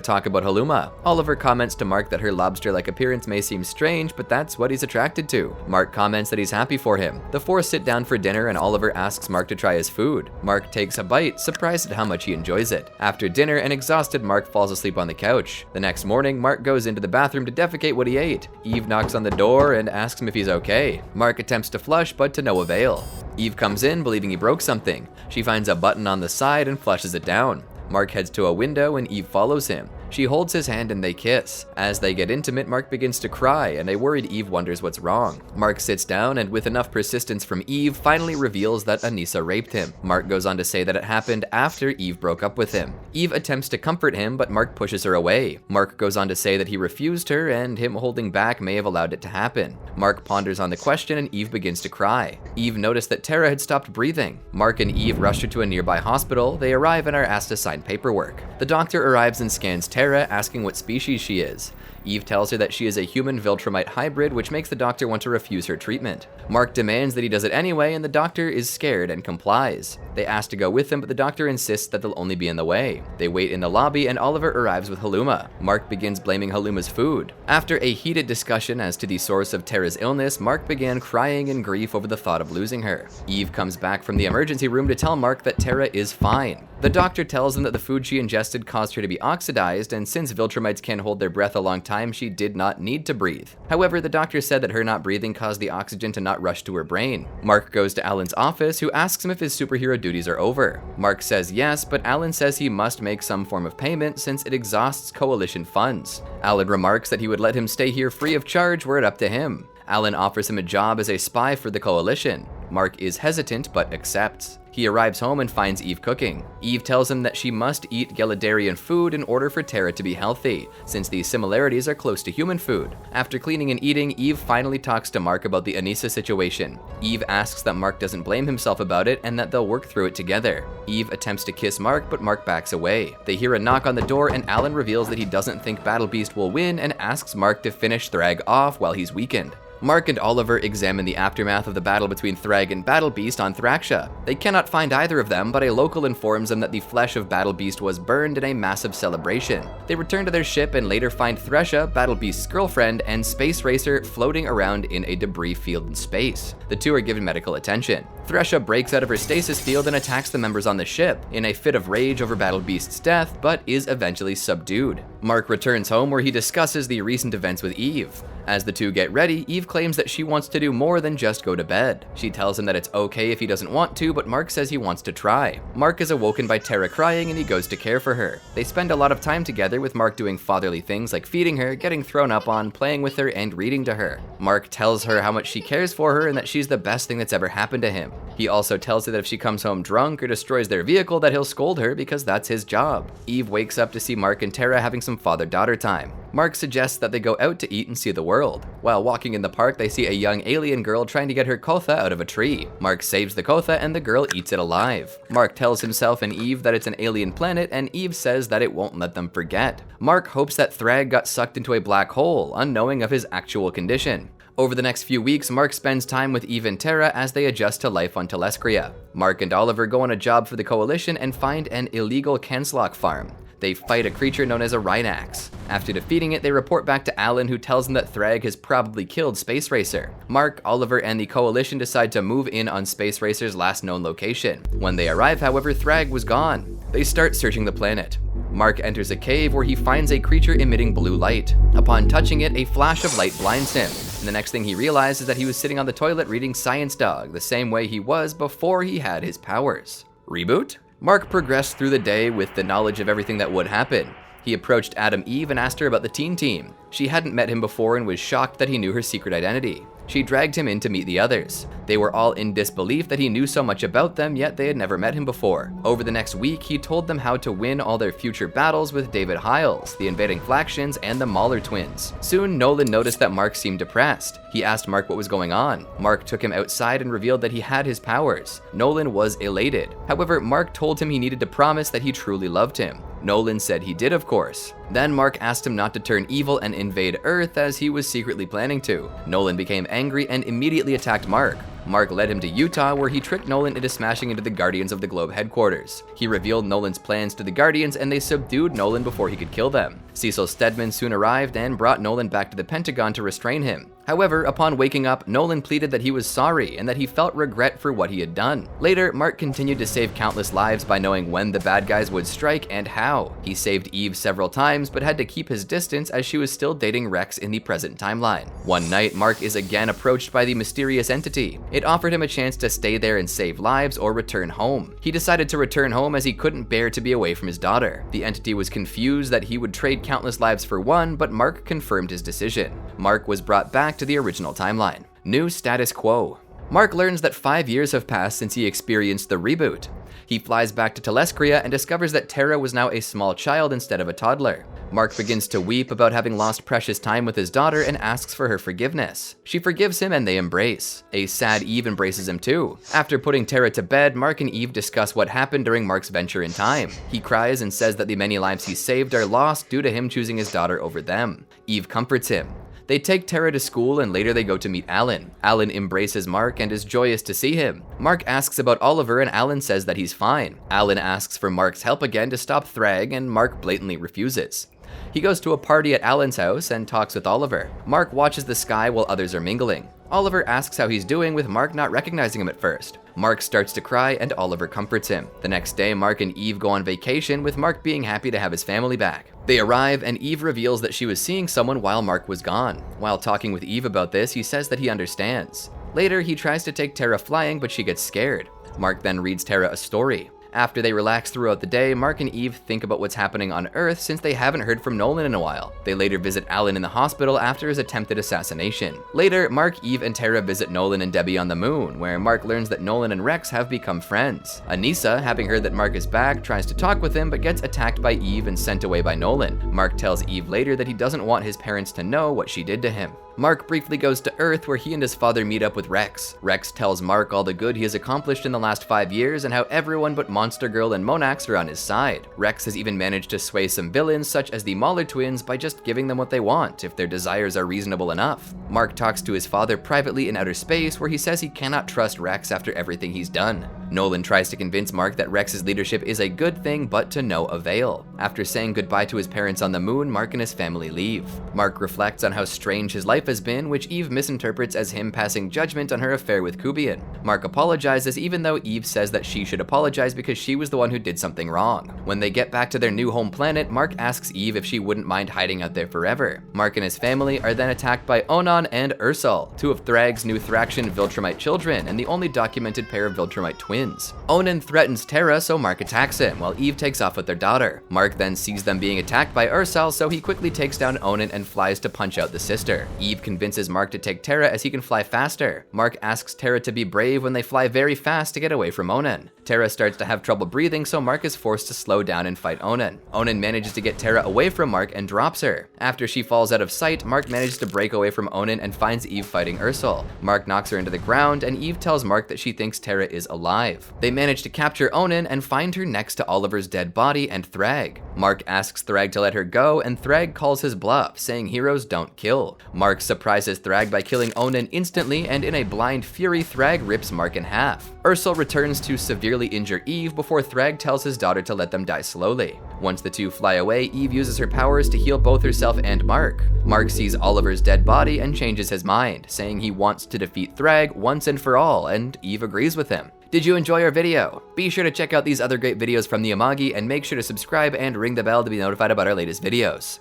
[SPEAKER 1] talk about Haluma. Oliver comments to Mark that her lobster-like appearance may seem strange, but that's what he's attracted to. Mark comments that he's happy for him. The four sit down for dinner and Oliver asks Mark to try his food. Mark takes a bite, surprised at how much he enjoys it. After dinner, an exhausted Mark falls asleep on the couch. The next morning, Mark goes into the bathroom to defecate what he ate. Eve knocks on the door and asks him if he's okay. Mark attempts to flush, but to no avail. Eve comes in, believing he broke something. She finds a button on the side and flushes it down. Mark heads to a window and Eve follows him. She holds his hand and they kiss. As they get intimate, Mark begins to cry, and a worried Eve wonders what's wrong. Mark sits down and with enough persistence from Eve, finally reveals that Anissa raped him. Mark goes on to say that it happened after Eve broke up with him. Eve attempts to comfort him, but Mark pushes her away. Mark goes on to say that he refused her, and him holding back may have allowed it to happen. Mark ponders on the question and Eve begins to cry. Eve noticed that Tara had stopped breathing. Mark and Eve rush her to a nearby hospital. They arrive and are asked to sign paperwork. The doctor arrives and scans Tara, asking what species she is. Eve tells her that she is a human Viltrumite hybrid, which makes the doctor want to refuse her treatment. Mark demands that he does it anyway, and the doctor is scared and complies. They ask to go with him, but the doctor insists that they'll only be in the way. They wait in the lobby, and Oliver arrives with Haluma. Mark begins blaming Haluma's food. After a heated discussion as to the source of Tara's illness, Mark began crying in grief over the thought of losing her. Eve comes back from the emergency room to tell Mark that Tara is fine. The doctor tells him that the food she ingested caused her to be oxidized, and since Viltrumites can hold their breath a long time, she did not need to breathe. However, the doctor said that her not breathing caused the oxygen to not rush to her brain. Mark goes to Alan's office, who asks him if his superhero duties are over. Mark says yes, but Alan says he must make some form of payment since it exhausts coalition funds. Alan remarks that he would let him stay here free of charge were it up to him. Alan offers him a job as a spy for the coalition. Mark is hesitant, but accepts. He arrives home and finds Eve cooking. Eve tells him that she must eat Galadarian food in order for Tara to be healthy, since the similarities are close to human food. After cleaning and eating, Eve finally talks to Mark about the Anissa situation. Eve asks that Mark doesn't blame himself about it and that they'll work through it together. Eve attempts to kiss Mark, but Mark backs away. They hear a knock on the door and Alan reveals that he doesn't think Battle Beast will win and asks Mark to finish Thrag off while he's weakened. Mark and Oliver examine the aftermath of the battle between Thrag and Battle Beast on Thraxia. They cannot find either of them, but a local informs them that the flesh of Battle Beast was burned in a massive celebration. They return to their ship and later find Thresha, Battle Beast's girlfriend, and Space Racer floating around in a debris field in space. The two are given medical attention. Thresha breaks out of her stasis field and attacks the members on the ship, in a fit of rage over Battle Beast's death, but is eventually subdued. Mark returns home where he discusses the recent events with Eve. As the two get ready, Eve claims that she wants to do more than just go to bed. She tells him that it's okay if he doesn't want to, but Mark says he wants to try. Mark is awoken by Tara crying and he goes to care for her. They spend a lot of time together, with Mark doing fatherly things like feeding her, getting thrown up on, playing with her, and reading to her. Mark tells her how much she cares for her and that she's the best thing that's ever happened to him. He also tells her that if she comes home drunk or destroys their vehicle, that he'll scold her because that's his job. Eve wakes up to see Mark and Tara having some father-daughter time. Mark suggests that they go out to eat and see the world. While walking in the park, they see a young alien girl trying to get her kotha out of a tree. Mark saves the kotha and the girl eats it alive. Mark tells himself and Eve that it's an alien planet, and Eve says that it won't let them forget. Mark hopes that Thrag got sucked into a black hole, unknowing of his actual condition. Over the next few weeks, Mark spends time with Eve and Tara as they adjust to life on Telescria. Mark and Oliver go on a job for the Coalition and find an illegal Kenslock farm. They fight a creature known as a Rhinax. After defeating it, they report back to Alan, who tells them that Thrag has probably killed Space Racer. Mark, Oliver, and the Coalition decide to move in on Space Racer's last known location. When they arrive, however, Thrag was gone. They start searching the planet. Mark enters a cave where he finds a creature emitting blue light. Upon touching it, a flash of light blinds him, and the next thing he realizes is that he was sitting on the toilet reading Science Dog, the same way he was before he had his powers. Reboot? Mark progressed through the day with the knowledge of everything that would happen. He approached Adam Eve and asked her about the teen team. She hadn't met him before and was shocked that he knew her secret identity. She dragged him in to meet the others. They were all in disbelief that he knew so much about them, yet they had never met him before. Over the next week, he told them how to win all their future battles with David Hiles, the invading Flaxions, and the Mahler twins. Soon, Nolan noticed that Mark seemed depressed. He asked Mark what was going on. Mark took him outside and revealed that he had his powers. Nolan was elated. However, Mark told him he needed to promise that he truly loved him. Nolan said he did, of course. Then Mark asked him not to turn evil and invade Earth, as he was secretly planning to. Nolan became angry and immediately attacked Mark. Mark led him to Utah, where he tricked Nolan into smashing into the Guardians of the Globe headquarters. He revealed Nolan's plans to the Guardians, and they subdued Nolan before he could kill them. Cecil Stedman soon arrived and brought Nolan back to the Pentagon to restrain him. However, upon waking up, Nolan pleaded that he was sorry and that he felt regret for what he had done. Later, Mark continued to save countless lives by knowing when the bad guys would strike and how. He saved Eve several times, but had to keep his distance as she was still dating Rex in the present timeline. One night, Mark is again approached by the mysterious entity. It offered him a chance to stay there and save lives or return home. He decided to return home as he couldn't bear to be away from his daughter. The entity was confused that he would trade countless lives for one, but Mark confirmed his decision. Mark was brought back to the original timeline. New status quo. Mark learns that 5 years have passed since he experienced the reboot. He flies back to Telescria and discovers that Tara was now a small child instead of a toddler. Mark begins to weep about having lost precious time with his daughter and asks for her forgiveness. She forgives him and they embrace. A sad Eve embraces him too. After putting Tara to bed, Mark and Eve discuss what happened during Mark's venture in time. He cries and says that the many lives he saved are lost due to him choosing his daughter over them. Eve comforts him. They take Tara to school and later they go to meet Alan. Alan embraces Mark and is joyous to see him. Mark asks about Oliver and Alan says that he's fine. Alan asks for Mark's help again to stop Thrag and Mark blatantly refuses. He goes to a party at Alan's house and talks with Oliver. Mark watches the sky while others are mingling. Oliver asks how he's doing, with Mark not recognizing him at first. Mark starts to cry and Oliver comforts him. The next day, Mark and Eve go on vacation, with Mark being happy to have his family back. They arrive and Eve reveals that she was seeing someone while Mark was gone. While talking with Eve about this, he says that he understands. Later, he tries to take Tara flying, but she gets scared. Mark then reads Tara a story. After they relax throughout the day, Mark and Eve think about what's happening on Earth since they haven't heard from Nolan in a while. They later visit Alan in the hospital after his attempted assassination. Later, Mark, Eve, and Tara visit Nolan and Debbie on the moon, where Mark learns that Nolan and Rex have become friends. Anissa, having heard that Mark is back, tries to talk with him but gets attacked by Eve and sent away by Nolan. Mark tells Eve later that he doesn't want his parents to know what she did to him. Mark briefly goes to Earth, where he and his father meet up with Rex. Rex tells Mark all the good he has accomplished in the last 5 years and how everyone but Monster Girl and Monax are on his side. Rex has even managed to sway some villains such as the Mahler twins by just giving them what they want if their desires are reasonable enough. Mark talks to his father privately in outer space, where he says he cannot trust Rex after everything he's done. Nolan tries to convince Mark that Rex's leadership is a good thing, but to no avail. After saying goodbye to his parents on the moon, Mark and his family leave. Mark reflects on how strange his life has been, which Eve misinterprets as him passing judgment on her affair with Kubian. Mark apologizes, even though Eve says that she should apologize because she was the one who did something wrong. When they get back to their new home planet, Mark asks Eve if she wouldn't mind hiding out there forever. Mark and his family are then attacked by Onan and Ursal, two of Thrag's new Thraxian Viltrumite children and the only documented pair of Viltrumite twins. Onan threatens Terra, so Mark attacks him, while Eve takes off with their daughter. Mark then sees them being attacked by Ursal, so he quickly takes down Onan and flies to punch out the sister. Eve convinces Mark to take Terra as he can fly faster. Mark asks Terra to be brave when they fly very fast to get away from Onan. Terra starts to have trouble breathing, so Mark is forced to slow down and fight Onan. Onan manages to get Terra away from Mark and drops her. After she falls out of sight, Mark manages to break away from Onan and finds Eve fighting Ursal. Mark knocks her into the ground, and Eve tells Mark that she thinks Terra is alive. They manage to capture Onan and find her next to Oliver's dead body and Thrag. Mark asks Thrag to let her go, and Thrag calls his bluff, saying heroes don't kill. Mark surprises Thrag by killing Onan instantly, and in a blind fury, Thrag rips Mark in half. Ursal returns to severely injure Eve before Thrag tells his daughter to let them die slowly. Once the two fly away, Eve uses her powers to heal both herself and Mark. Mark sees Oliver's dead body and changes his mind, saying he wants to defeat Thrag once and for all, and Eve agrees with him. Did you enjoy our video? Be sure to check out these other great videos from the Amagi and make sure to subscribe and ring the bell to be notified about our latest videos.